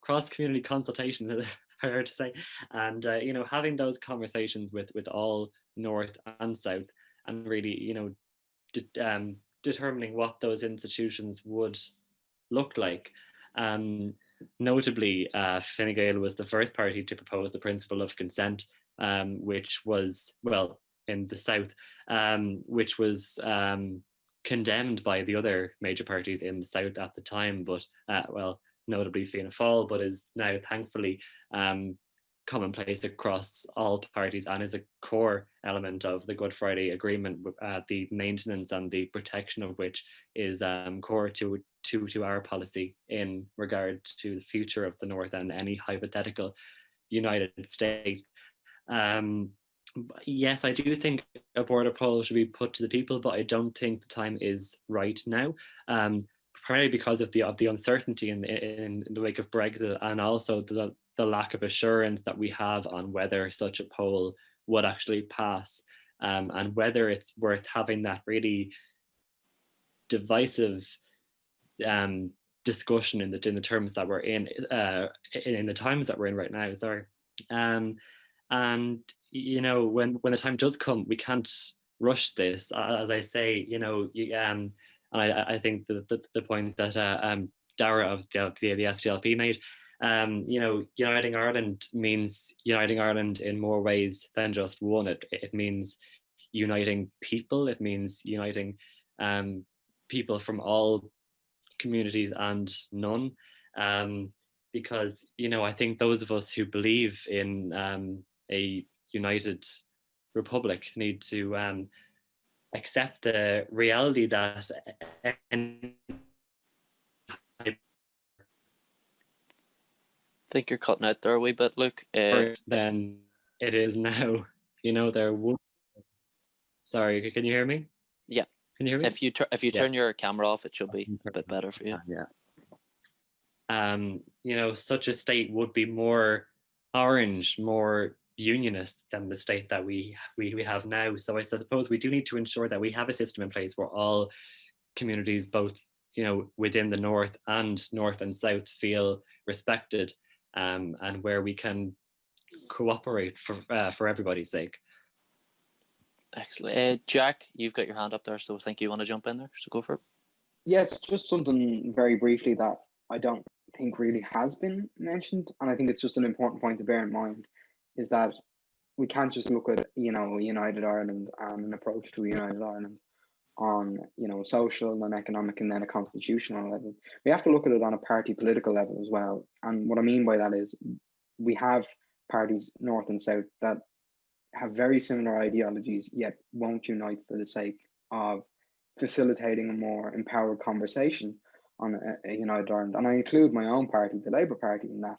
cross-community consultation, hard to say, and having those conversations with all north and south, and really determining what those institutions would look like. Notably, Fine Gael was the first party to propose the principle of consent, which was, in the south, which was condemned by the other major parties in the south at the time, but notably Fianna Fáil, but is now thankfully commonplace across all parties and is a core element of the Good Friday Agreement, the maintenance and the protection of which is core to our policy in regard to the future of the North and any hypothetical united state. Yes, I do think a border poll should be put to the people, but I don't think the time is right now, primarily because of the uncertainty in the wake of Brexit, and also the lack of assurance that we have on whether such a poll would actually pass, and whether it's worth having that really divisive discussion in the terms that we're in the times that we're in right now. Sorry. And when the time does come, we can't rush this. As I say, and I think the point that Darragh of the SDLP made, uniting Ireland means uniting Ireland in more ways than just one. It means uniting people. It means uniting people from all communities and none. Because I think those of us who believe in a united republic need to accept the reality that I think you're cutting out there a wee bit, Luke. Than it is now. There would. Sorry, can you hear me? Yeah. Can you hear me? If you turn your camera off, it should be a bit better for you. Yeah. Such a state would be more orange, more unionist than the state that we have now. So I suppose we do need to ensure that we have a system in place where all communities, both within the north and south, feel respected, and where we can cooperate for everybody's sake. Excellent. Jack, you've got your hand up there, so I think you want to jump in there, so go for it. Yes, just something very briefly that I don't think really has been mentioned, and I think it's just an important point to bear in mind, is that we can't just look at, United Ireland and an approach to United Ireland on, social and economic and then a constitutional level. We have to look at it on a party political level as well. And what I mean by that is we have parties north and south that have very similar ideologies, yet won't unite for the sake of facilitating a more empowered conversation on a United Ireland. And I include my own party, the Labour Party, in that.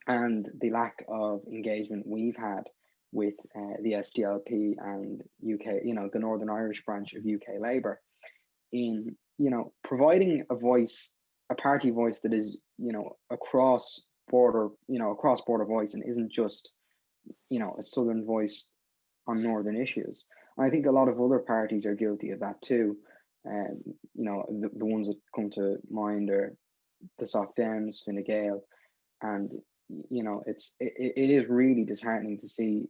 And the lack of engagement we've had with the SDLP and UK, the Northern Irish branch of UK Labour, in providing a voice, a party voice that is a cross border voice, and isn't just a southern voice on northern issues. And I think a lot of other parties are guilty of that too. The ones that come to mind are the Soc Dems, Fine Gael, and it is really disheartening to see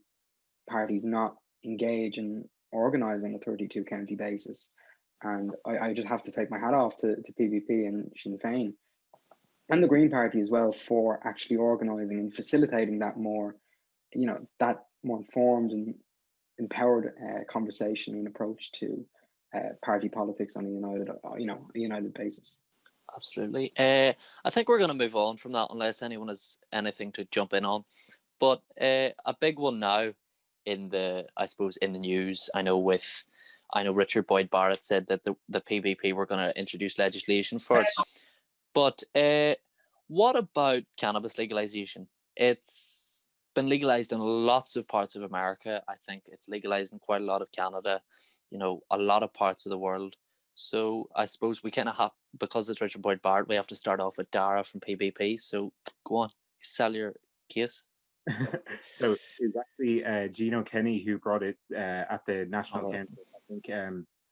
parties not engage in organising a 32 county basis. And I just have to take my hat off to PBP and Sinn Féin and the Green Party as well for actually organising and facilitating that more, that more informed and empowered conversation and approach to party politics on a united basis. Absolutely. I think we're going to move on from that unless anyone has anything to jump in on. But a big one now in the news, I know Richard Boyd Barrett said that the PBP were going to introduce legislation for it. But what about cannabis legalization? It's been legalized in lots of parts of America. I think it's legalized in quite a lot of Canada, a lot of parts of the world. So I suppose we kind of have, because it's Richard Boyd Barrett, we have to start off with Darragh from PBP. So go on, sell your case. So it's actually Gino Kenny who brought it at the National Council. I think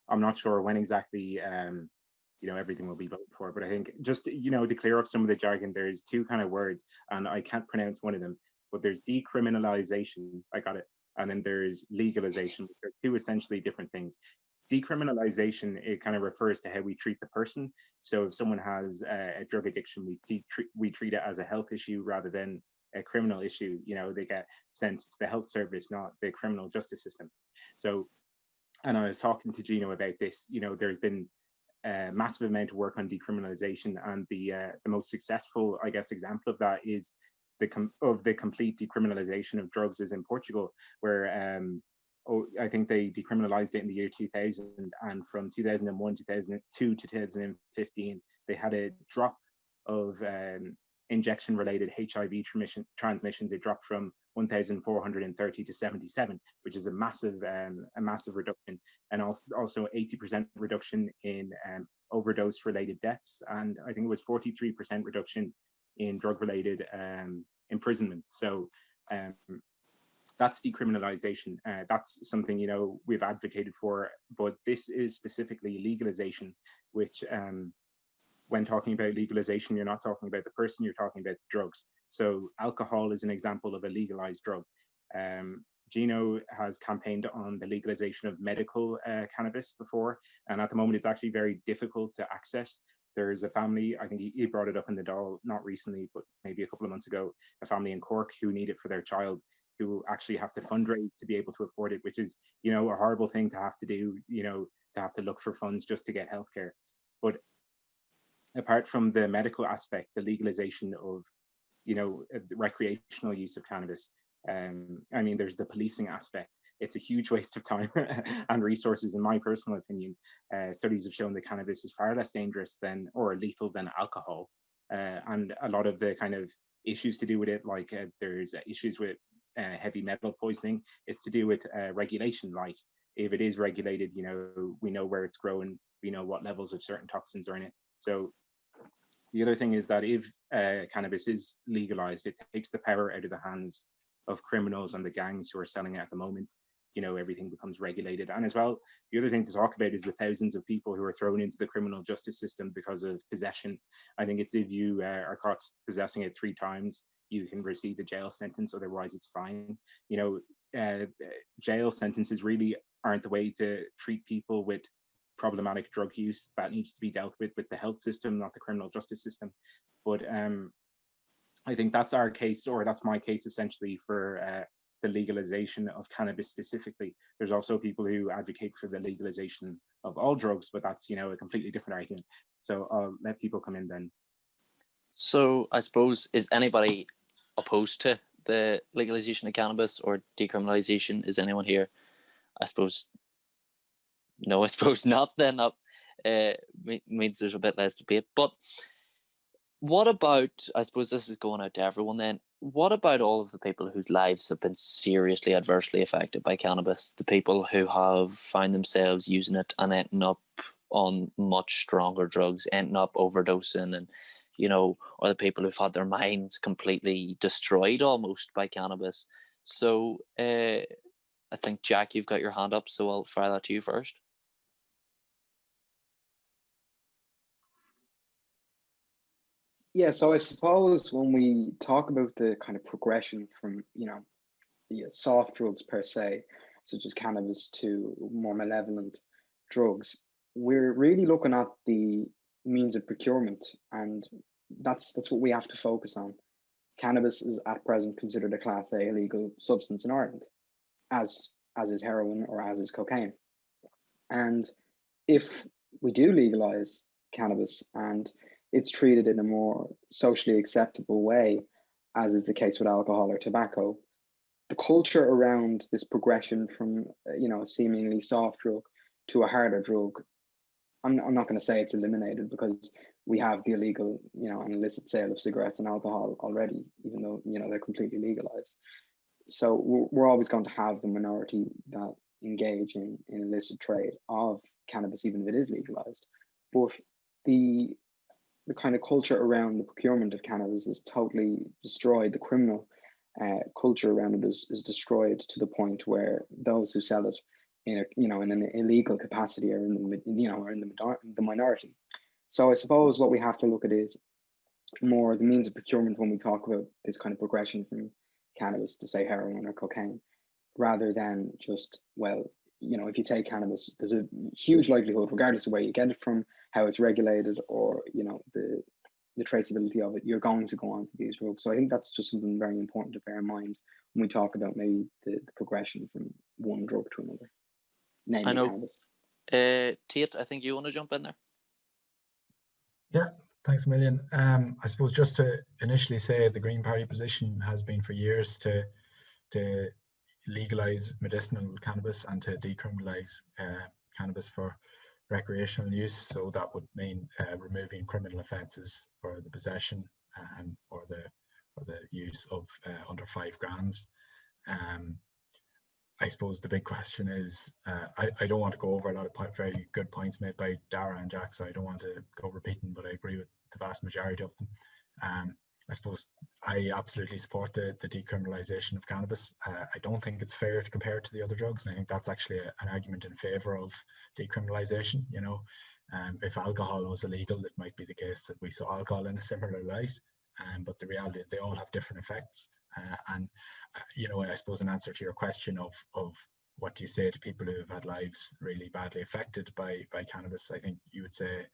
I'm not sure when exactly everything will be voted for, but I think just to clear up some of the jargon, there's two kind of words, and I can't pronounce one of them, but there's decriminalization, I got it, and then there's legalization, which are two essentially different things. Decriminalization, it kind of refers to how we treat the person. So if someone has a drug addiction, we treat it as a health issue rather than a criminal issue. They get sent to the health service, not the criminal justice system. So, and I was talking to Gino about this. There's been a massive amount of work on decriminalization, and the most successful, I guess, example of that is the complete decriminalization of drugs is in Portugal, where I think they decriminalized it in the year 2000, and from 2001, 2002 to 2015, they had a drop of injection-related HIV transmissions. It dropped from 1,430 to 77, which is a massive reduction, and also 80% reduction in overdose-related deaths, and I think it was 43% reduction in drug-related imprisonment. So that's decriminalization. That's something we've advocated for, but this is specifically legalization, which when talking about legalization, you're not talking about the person, you're talking about the drugs. So alcohol is an example of a legalized drug. Gino has campaigned on the legalization of medical cannabis before, and at the moment it's actually very difficult to access. There's a family, I think he brought it up in the Dáil, not recently, but maybe a couple of months ago, a family in Cork who need it for their child, who actually have to fundraise to be able to afford it, which is, a horrible thing to have to do, to have to look for funds just to get healthcare. But apart from the medical aspect, the legalization of, the recreational use of cannabis, there's the policing aspect. It's a huge waste of time and resources, in my personal opinion. Studies have shown that cannabis is far less dangerous or lethal than alcohol. And a lot of the kind of issues to do with it, like there's issues with heavy metal poisoning. It's to do with regulation. Like if it is regulated, we know where it's grown, we know what levels of certain toxins are in it. So the other thing is that if cannabis is legalized, it takes the power out of the hands of criminals and the gangs who are selling it at the moment. Everything becomes regulated. And as well, the other thing to talk about is the thousands of people who are thrown into the criminal justice system because of possession. I think it's if you are caught possessing it 3 times, you can receive a jail sentence, otherwise it's fine. jail sentences really aren't the way to treat people with problematic drug use. That needs to be dealt with the health system, not the criminal justice system. But I think that's our case, or that's my case essentially, for the legalization of cannabis specifically. There's also people who advocate for the legalization of all drugs, but that's, a completely different argument. So I'll let people come in then. So I suppose, is anybody opposed to the legalization of cannabis or decriminalization? Is anyone here? I suppose no. I suppose not. Then that means there's a bit less debate. But what about, I suppose this is going out to everyone then, what about all of the people whose lives have been seriously adversely affected by cannabis? The people who have found themselves using it and ending up on much stronger drugs, ending up overdosing, and or the people who've had their minds completely destroyed almost by cannabis. So I think, Jack, you've got your hand up, so I'll fire that to you first. Yeah, so I suppose when we talk about the kind of progression from, the soft drugs per se, such as cannabis, to more malevolent drugs, we're really looking at the means of procurement, and that's what we have to focus on. Cannabis is at present considered a Class A illegal substance in Ireland, as is heroin or as is cocaine. And if we do legalise cannabis and it's treated in a more socially acceptable way, as is the case with alcohol or tobacco, the culture around this progression from a seemingly soft drug to a harder drug, I'm not going to say it's eliminated, because we have the illegal, and illicit sale of cigarettes and alcohol already, even though they're completely legalized. So we're always going to have the minority that engage in illicit trade of cannabis, even if it is legalized. But the kind of culture around the procurement of cannabis is totally destroyed. The criminal culture around it is destroyed to the point where those who sell it in an illegal capacity are in the minority. So I suppose what we have to look at is more the means of procurement when we talk about this kind of progression from cannabis to, say, heroin or cocaine, rather than just, if you take cannabis, there's a huge likelihood, regardless of where you get it from, how it's regulated, or the traceability of it, you're going to go on to these drugs. So I think that's just something very important to bear in mind when we talk about maybe the progression from one drug to another, namely cannabis. Tate, I think you want to jump in there. Yeah, thanks a million. I suppose just to initially say, the Green Party position has been for years to legalise medicinal cannabis and to decriminalise cannabis for recreational use. So that would mean removing criminal offences for the possession or the use of under 5 grams. I suppose the big question is, I don't want to go over a lot of very good points made by Darragh and Jack, so I don't want to go repeating, but I agree with the vast majority of them. I suppose I absolutely support the decriminalisation of cannabis. I don't think it's fair to compare it to the other drugs, and I think that's actually an argument in favour of decriminalisation. If alcohol was illegal, it might be the case that we saw alcohol in a similar light, but the reality is they all have different effects. I suppose in answer to your question of what do you say to people who have had lives really badly affected by cannabis, I think you would say,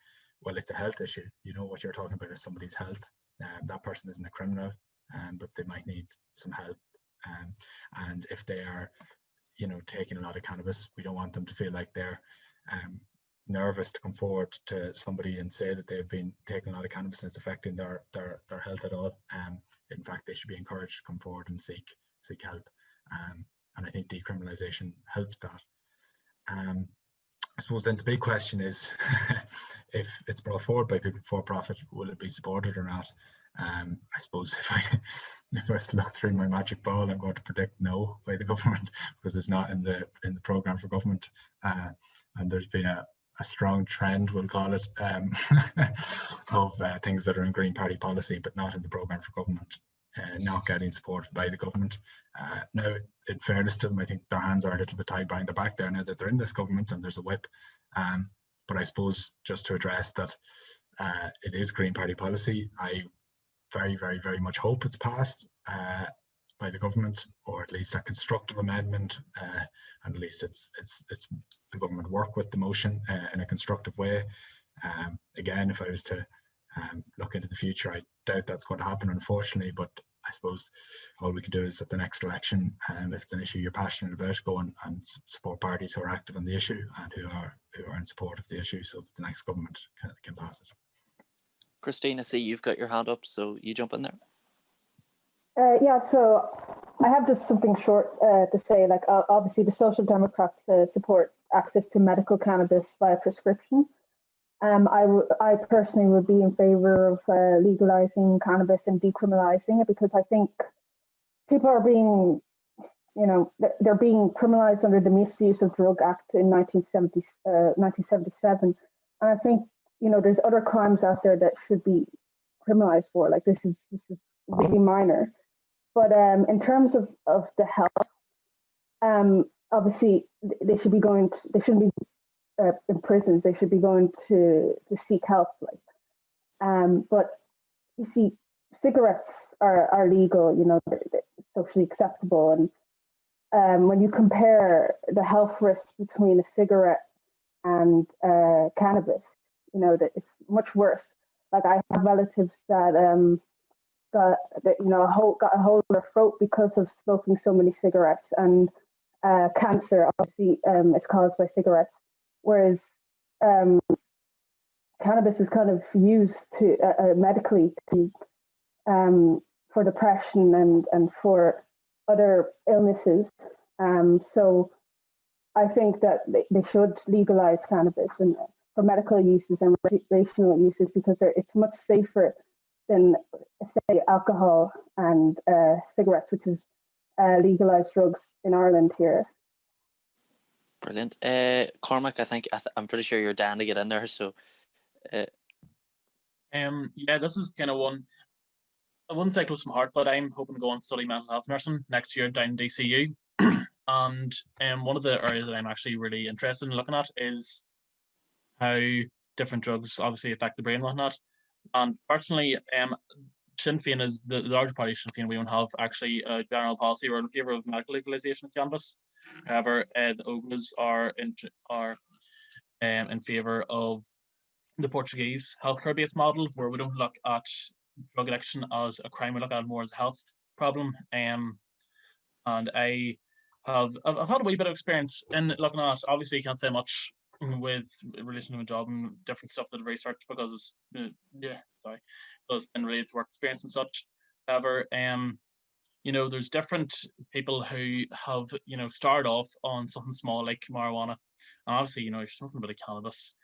well, it's a health issue. What you're talking about is somebody's health. That person isn't a criminal, but they might need some help. And if they are, taking a lot of cannabis, we don't want them to feel like they're nervous to come forward to somebody and say that they've been taking a lot of cannabis and it's affecting their health at all. In fact, they should be encouraged to come forward and seek help. And I think decriminalisation helps that. I suppose then the big question is, if it's brought forward by people for profit, will it be supported or not? I suppose if I look through my magic ball, I'm going to predict no by the government, because it's not in the programme for government, and there's been a strong trend, we'll call it, of things that are in Green Party policy but not in the programme for government, not getting supported by the government. Now, in fairness to them, I think their hands are a little bit tied behind their back there now that they're in this government and there's a whip. But I suppose just to address that, it is Green Party policy. I very, very, very much hope it's passed. by the government, or at least a constructive amendment, and at least it's the government work with the motion in a constructive way. Again, if I was to look into the future, I doubt that's going to happen, unfortunately, but I suppose all we can do is at the next election, and if it's an issue you're passionate about, go and support parties who are active on the issue and who are in support of the issue, so that the next government can pass it. Christine, I see you've got your hand up, so you jump in there. Yeah, so I have just something short to say. Like, obviously, the Social Democrats support access to medical cannabis via prescription. I personally would be in favour of legalising cannabis and decriminalising it, because I think people are being, they're being criminalised under the Misuse of Drug Act in 1977. And I think, there's other crimes out there that should be criminalised for. Like, this is really minor. But in terms of the health, obviously they shouldn't be in prisons. They should be going to seek help. But you see, cigarettes are legal. They're socially acceptable, and when you compare the health risks between a cigarette and cannabis, that it's much worse. Like, I have relatives that got a hole in their throat because of smoking so many cigarettes, and cancer obviously is caused by cigarettes, whereas cannabis is kind of used to medically to for depression and for other illnesses. So I think that they should legalize cannabis and for medical uses and recreational uses, because it's much safer than, say, alcohol and cigarettes, which is legalized drugs in Ireland here. Brilliant. Cormac, I'm pretty sure you're down to get in there. So, yeah, this is kind of one I wouldn't take close to my heart, but I'm hoping to go and study mental health nursing next year down in DCU. And one of the areas that I'm actually really interested in looking at is how different drugs obviously affect the brain and whatnot. And personally, Sinn Féin is the larger party. Sinn Féin, we don't have actually a general policy. We're in favour of medical legalisation of cannabis. However, the Óglas are in favour of the Portuguese healthcare-based model, where we don't look at drug addiction as a crime, we look at it more as a health problem. And I've had a wee bit of experience in looking at, obviously you can't say much with relation to my job and different stuff that I've researched because it's been related to work experience and such. However, there's different people who have, started off on something small like marijuana. And obviously, if you're smoking a bit of cannabis,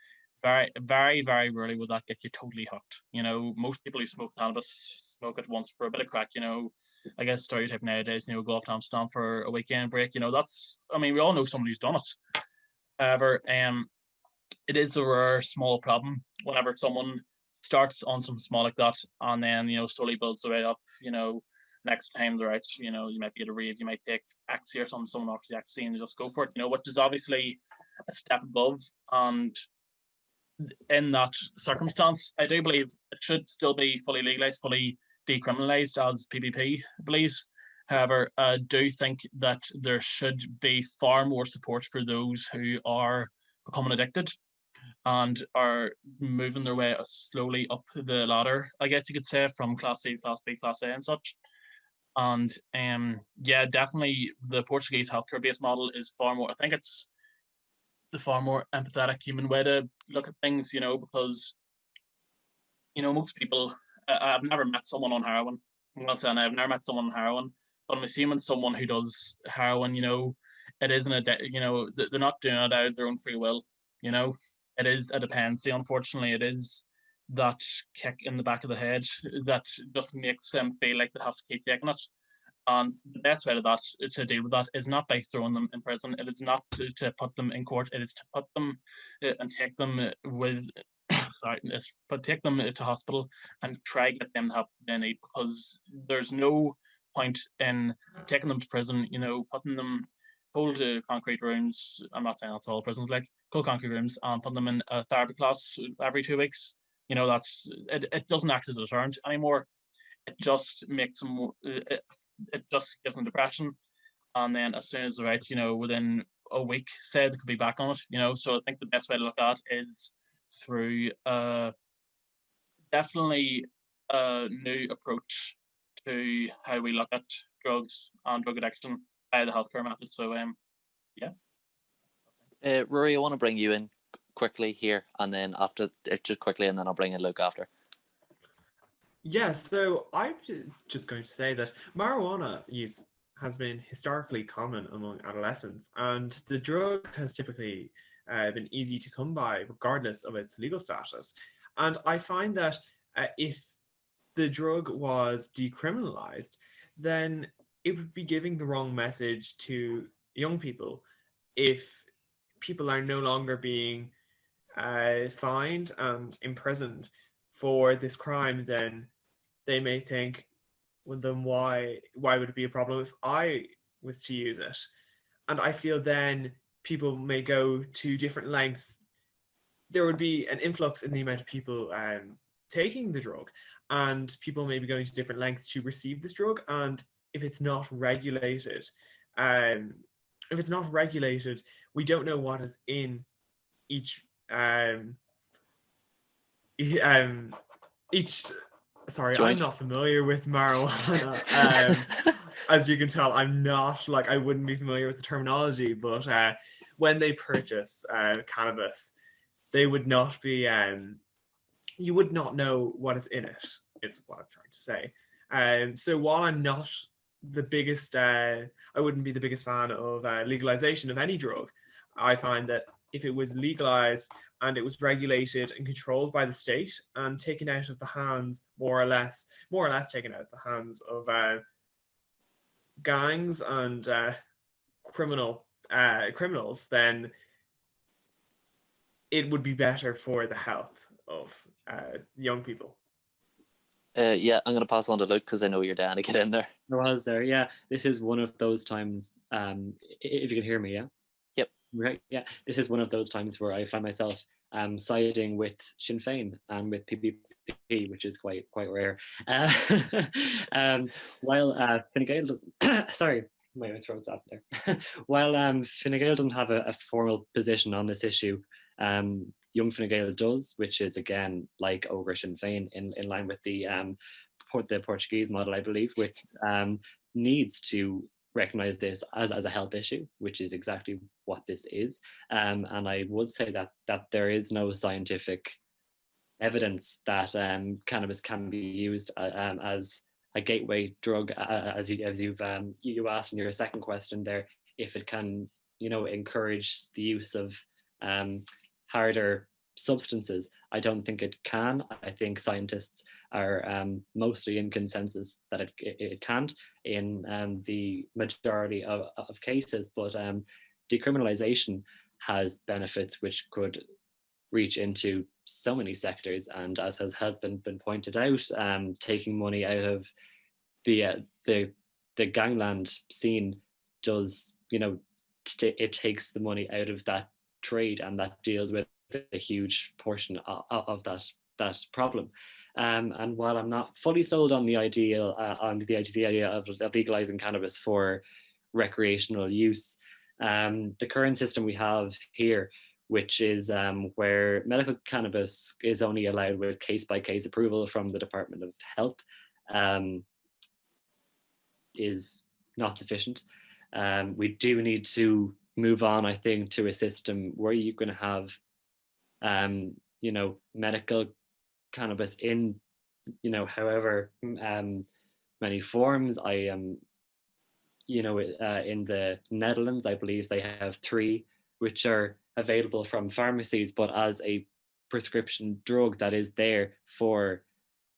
very, very, very rarely will that get you totally hooked. Most people who smoke cannabis smoke it once for a bit of crack, I guess stereotype nowadays, go off to Amsterdam for a weekend break, we all know somebody who's done it. However, it is a rare small problem whenever someone starts on something small like that and then, slowly builds their way up, next time they're out, you might be at a rave, you might take Axie or someone off the Axie and just go for it, which is obviously a step above. And in that circumstance, I do believe it should still be fully legalised, fully decriminalised, as PBP believes. However, I do think that there should be far more support for those who are becoming addicted and are moving their way slowly up the ladder, I guess you could say, from Class C, Class B, Class A and such. And definitely the Portuguese healthcare-based model is far more, I think it's the far more empathetic human way to look at things, because, most people, I've never met someone on heroin. I'm not saying I've never met someone on heroin, but I'm assuming someone who does heroin, it isn't they're not doing it out of their own free will, it is a dependency. Unfortunately, it is that kick in the back of the head that just makes them feel like they have to keep taking it. And the best way to deal with that is not by throwing them in prison. It is not to put them in court. It is to put them and take them take them to hospital and try to get them the help they need, because there's no point in taking them to prison, putting them cold concrete rooms. I'm not saying that's all prisons, like cold concrete rooms, and putting them in a therapy class every 2 weeks. It doesn't act as a deterrent anymore. it just makes them, it just gives them depression. And then as soon as they're out, within a week, say they could be back on it, So I think the best way to look at it is through definitely a new approach to how we look at drugs and drug addiction by the healthcare method. So, yeah. Ruairi, I want to bring you in quickly here, and then after, just quickly, and then I'll bring in Luke after. Yeah, so I'm just going to say that marijuana use has been historically common among adolescents, and the drug has typically been easy to come by regardless of its legal status. And I find that if the drug was decriminalized, then it would be giving the wrong message to young people. If people are no longer being fined and imprisoned for this crime, then they may think, well, then why would it be a problem if I was to use it? And I feel then people may go to different lengths. There would be an influx in the amount of people taking the drug, and people may be going to different lengths to receive this drug. And if it's not regulated, we don't know what is in each sorry, joint. I'm not familiar with marijuana. As you can tell, I'm not, I wouldn't be familiar with the terminology, but when they purchase cannabis, they would not be, you would not know what is in it, is what I'm trying to say. So while I'm not the biggest, I wouldn't be the biggest fan of legalization of any drug, I find that if it was legalized and it was regulated and controlled by the state and taken out of the hands, more or less taken out of the hands of gangs and criminals, then it would be better for the health of young people. Yeah, I'm going to pass on to Luke because I know you're down to get in there. I was there, yeah. This is one of those times, if you can hear me, yeah? Yep. Right, yeah. This is one of those times where I find myself siding with Sinn Féin and with PBP, which is quite rare. While Fine Gael doesn't, sorry, my throat's up there. While Fine Gael doesn't have a formal position on this issue, Young Fine Gael does, which is again like over Sinn Féin in line with the Portuguese model, I believe, which needs to recognise this as a health issue, which is exactly what this is. And I would say that there is no scientific evidence that cannabis can be used as a gateway drug, as you asked in your second question there, if it can, encourage the use of harder substances. I don't think it can. I think scientists are mostly in consensus that it can't in the majority of cases, but decriminalization has benefits which could reach into so many sectors, and as has been pointed out, taking money out of the gangland scene does, it takes the money out of that trade, and that deals with a huge portion of that problem. And while I'm not fully sold on the idea of legalizing cannabis for recreational use, the current system we have here, which is where medical cannabis is only allowed with case-by-case approval from the Department of Health, is not sufficient. We do need to move on, I think, to a system where you're going to have medical cannabis in, however many forms. I am, in the Netherlands, I believe they have 3 which are available from pharmacies, but as a prescription drug that is there for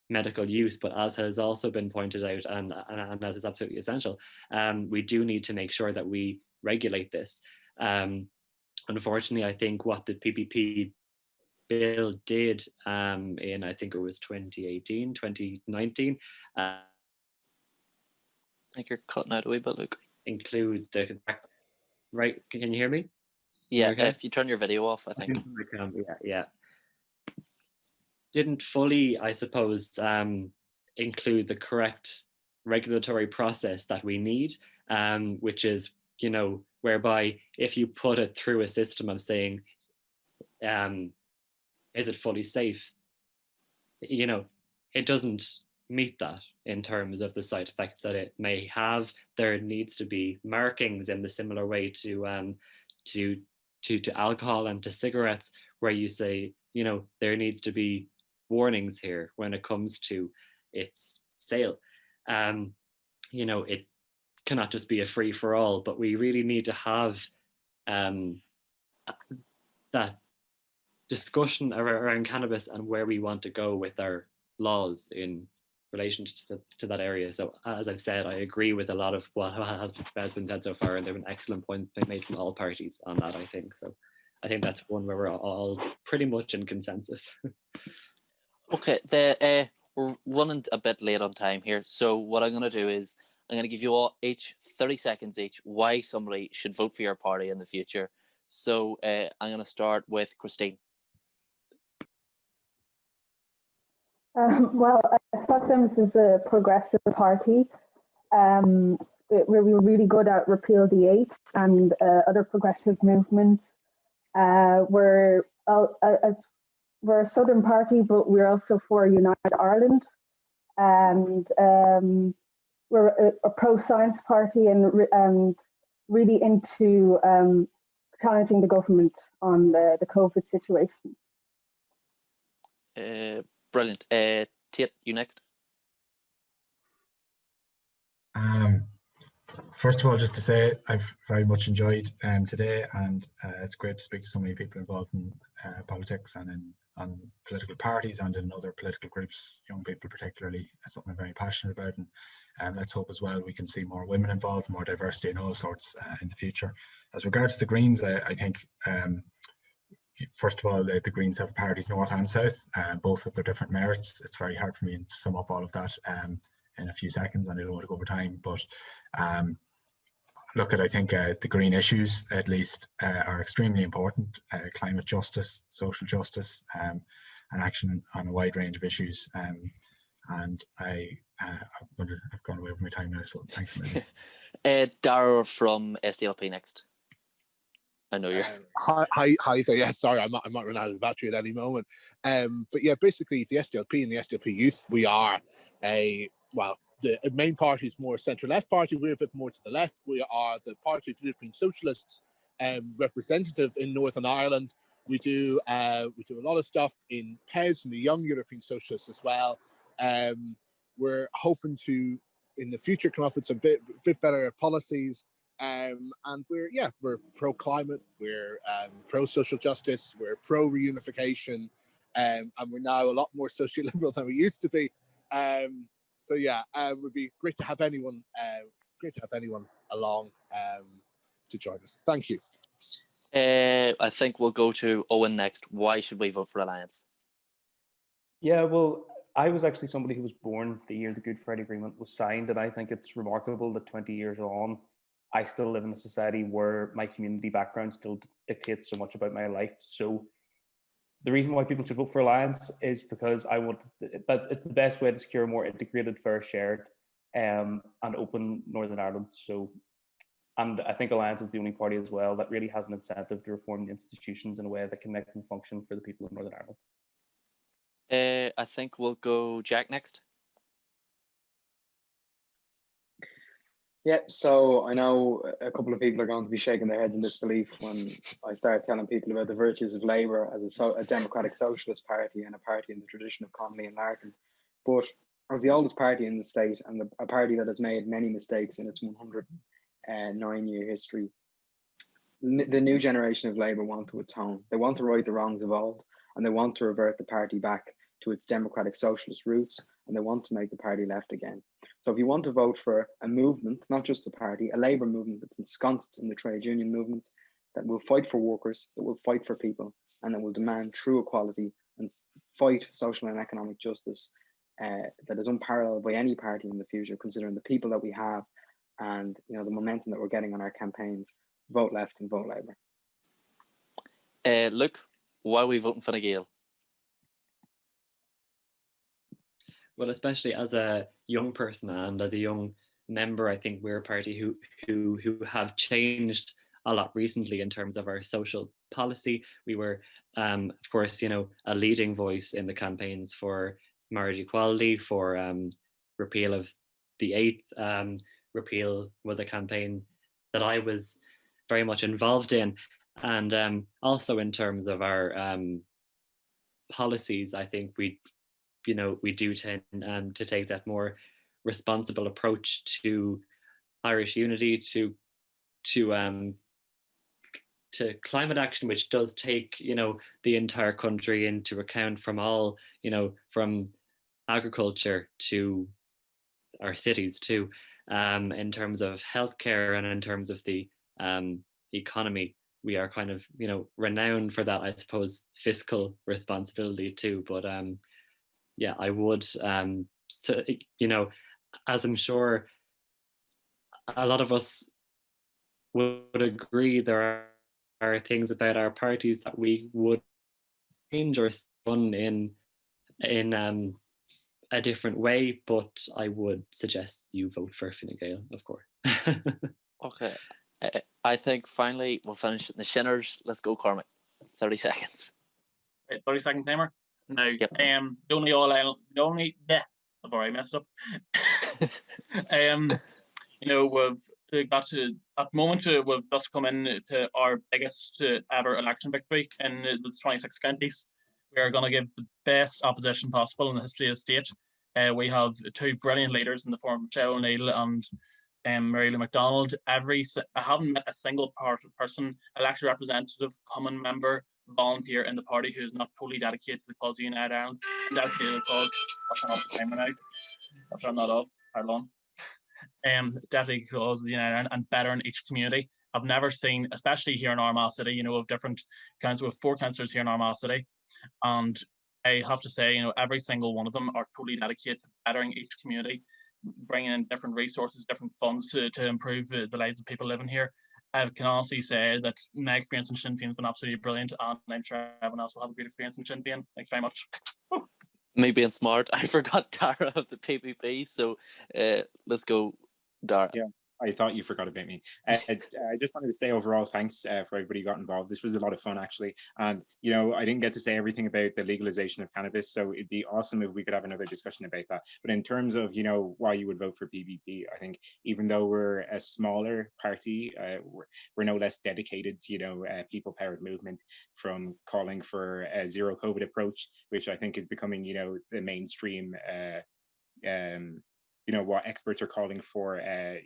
medical use. But as has also been pointed out, and as is absolutely essential, we do need to make sure that we regulate this. Unfortunately, I think what the PPP bill did in, I think it was 2018, 2019. I think you're cutting out a wee bit, Luke. Include the, right, can you hear me? Yeah, okay? If you turn your video off, I think. Yeah. Didn't fully, I suppose, include the correct regulatory process that we need, which is, whereby if you put it through a system of saying, is it fully safe? It doesn't meet that in terms of the side effects that it may have. There needs to be markings in the similar way to alcohol and to cigarettes, where you say, there needs to be warnings here when it comes to its sale. It cannot just be a free for all, but we really need to have that discussion around cannabis and where we want to go with our laws in relation to that area. So as I've said, I agree with a lot of what has been said so far, and there have been excellent points made from all parties on that, I think. So I think that's one where we're all pretty much in consensus. Okay, we're running a bit late on time here, so what I'm going to do is I'm going to give you all each 30 seconds each why somebody should vote for your party in the future. So I'm going to start with Christine. Well, Scotland's is a progressive party. We're really good at Repeal the Eight and other progressive movements. We're a Southern party, but we're also for United Ireland. And we're a pro-science party and really into challenging the government on the COVID situation. Brilliant. Tate, you next. First of all, just to say I've very much enjoyed today, and it's great to speak to so many people involved in politics and on political parties and in other political groups, young people particularly, something I'm very passionate about. And let's hope as well we can see more women involved, more diversity in all sorts in the future. As regards to the Greens, I think first of all, the Greens have parties north and south, both with their different merits. It's very hard for me to sum up all of that in a few seconds, and I don't want to go over time. But I think the green issues, at least, are extremely important. Climate justice, social justice, and action on a wide range of issues. And I've gone away with my time now, so thanks a million. Darragh from SDLP next. I know you're. Hi there. Yeah, sorry, I might run out of battery at any moment. But yeah, basically, the SDLP and the SDLP Youth, we are the main party is more centre-left party. We're a bit more to the left. We are the Party of European Socialists representative in Northern Ireland. We do a lot of stuff in PES and the Young European Socialists as well. We're hoping to, in the future, come up with some bit better policies. And we're pro-climate, we're pro-social justice, we're pro-reunification, and we're now a lot more socially liberal than we used to be. It would be great to have anyone along to join us. Thank you. I think we'll go to Eóin next. Why should we vote for Alliance? Yeah, well, I was actually somebody who was born the year the Good Friday Agreement was signed, and I think it's remarkable that 20 years on, I still live in a society where my community background still dictates so much about my life. So the reason why people should vote for Alliance is because I want that it's the best way to secure a more integrated, fair, shared, and open Northern Ireland. And I think Alliance is the only party as well that really has an incentive to reform the institutions in a way that can make them function for the people of Northern Ireland. I think we'll go Jack next. Yeah, so I know a couple of people are going to be shaking their heads in disbelief when I start telling people about the virtues of Labour as a democratic socialist party and a party in the tradition of Connolly and Larkin. But as the oldest party in the state and a party that has made many mistakes in its 109-year history, the new generation of Labour want to atone. They want to right the wrongs of old, and they want to revert the party back to its democratic socialist roots, and they want to make the party left again. So if you want to vote for a movement, not just a party, a Labour movement that's ensconced in the trade union movement, that will fight for workers, that will fight for people, and that will demand true equality and fight social and economic justice that is unparalleled by any party in the future, considering the people that we have and the momentum that we're getting on our campaigns, vote left and vote Labour. Luke, why are we voting for the Gael? Well, especially as a young person and as a young member, I think we're a party who have changed a lot recently in terms of our social policy. We were, of course, a leading voice in the campaigns for marriage equality, for repeal of the 8th. Repeal was a campaign that I was very much involved in. And also in terms of our policies, I think we do tend to take that more responsible approach to Irish unity, to climate action, which does take the entire country into account, from all from agriculture to our cities too, in terms of healthcare and in terms of the economy. We are kind of renowned for that, I suppose, fiscal responsibility too. But yeah, I would as I'm sure a lot of us would agree, there are things about our parties that we would change or run in a different way, but I would suggest you vote for Fine Gael, of course. Okay, I think finally we'll finish the Shinners. Let's go, Cormac. 30 seconds. 30-second timer. Now, Yep. I've already messed up. We've got to, at the moment, we've just come in to our biggest ever election victory in the 26 counties. We are going to give the best opposition possible in the history of the state. We have two brilliant leaders in the form of Michelle O'Neill and Mary Lou MacDonald. I haven't met a single person, elected representative, common member, volunteer in the party who is not totally dedicated to the cause of United Ireland. Dedicated to the cause. I'll turn off the timer now. I'll turn that off. Hold on. Dedicated to the cause of United Ireland and better in each community. I've never seen, especially here in Armagh City, of different councils. We have 4 councillors here in Armagh City, and I have to say, every single one of them are totally dedicated to bettering each community, bringing in different resources, different funds to improve the lives of people living here. I can honestly say that my experience in Sinn Féin has been absolutely brilliant, and I'm sure everyone else will have a great experience in Sinn Féin. Thanks very much. Me being smart, I forgot Darragh of the PBP, so let's go, Darragh. Yeah, I thought you forgot about me. I just wanted to say overall thanks for everybody who got involved. This was a lot of fun, actually. And, I didn't get to say everything about the legalization of cannabis, so it'd be awesome if we could have another discussion about that. But in terms of, why you would vote for PBP, I think even though we're a smaller party, we're no less dedicated, people-powered movement, from calling for a zero COVID approach, which I think is becoming, the mainstream what experts are calling for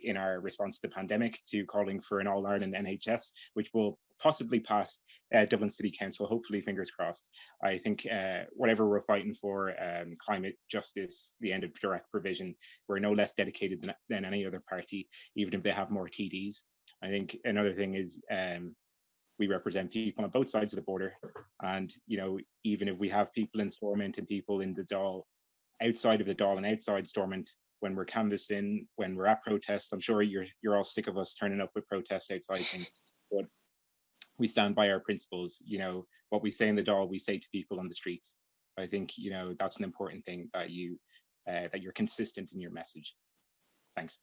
in our response to the pandemic, to calling for an all-Ireland NHS, which will possibly pass Dublin City Council, hopefully, fingers crossed. I think whatever we're fighting for, climate justice, the end of direct provision, we're no less dedicated than any other party, even if they have more TDs. I think another thing is we represent people on both sides of the border, and even if we have people in Stormont and people in the Dáil, outside of the Dáil and outside Stormont, when we're canvassing, when we're at protests, I'm sure you're all sick of us turning up with protests outside things, but we stand by our principles. What we say in the Dáil, we say to people on the streets. I think that's an important thing, that you're consistent in your message. Thanks.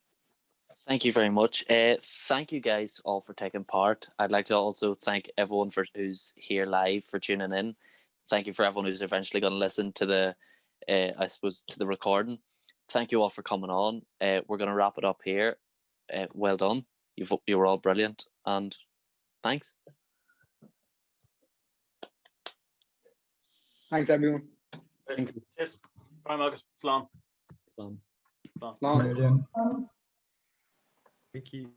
Thank you very much. Thank you guys all for taking part. I'd like to also thank everyone who's here live for tuning in. Thank you for everyone who's eventually going to listen to the recording. Thank you all for coming on. We're going to wrap it up here. Well done. You were all brilliant, and thanks. Thanks, everyone. Thank you. Cheers. Bye, Margaret. Slán. Slán. Slán. Thank you.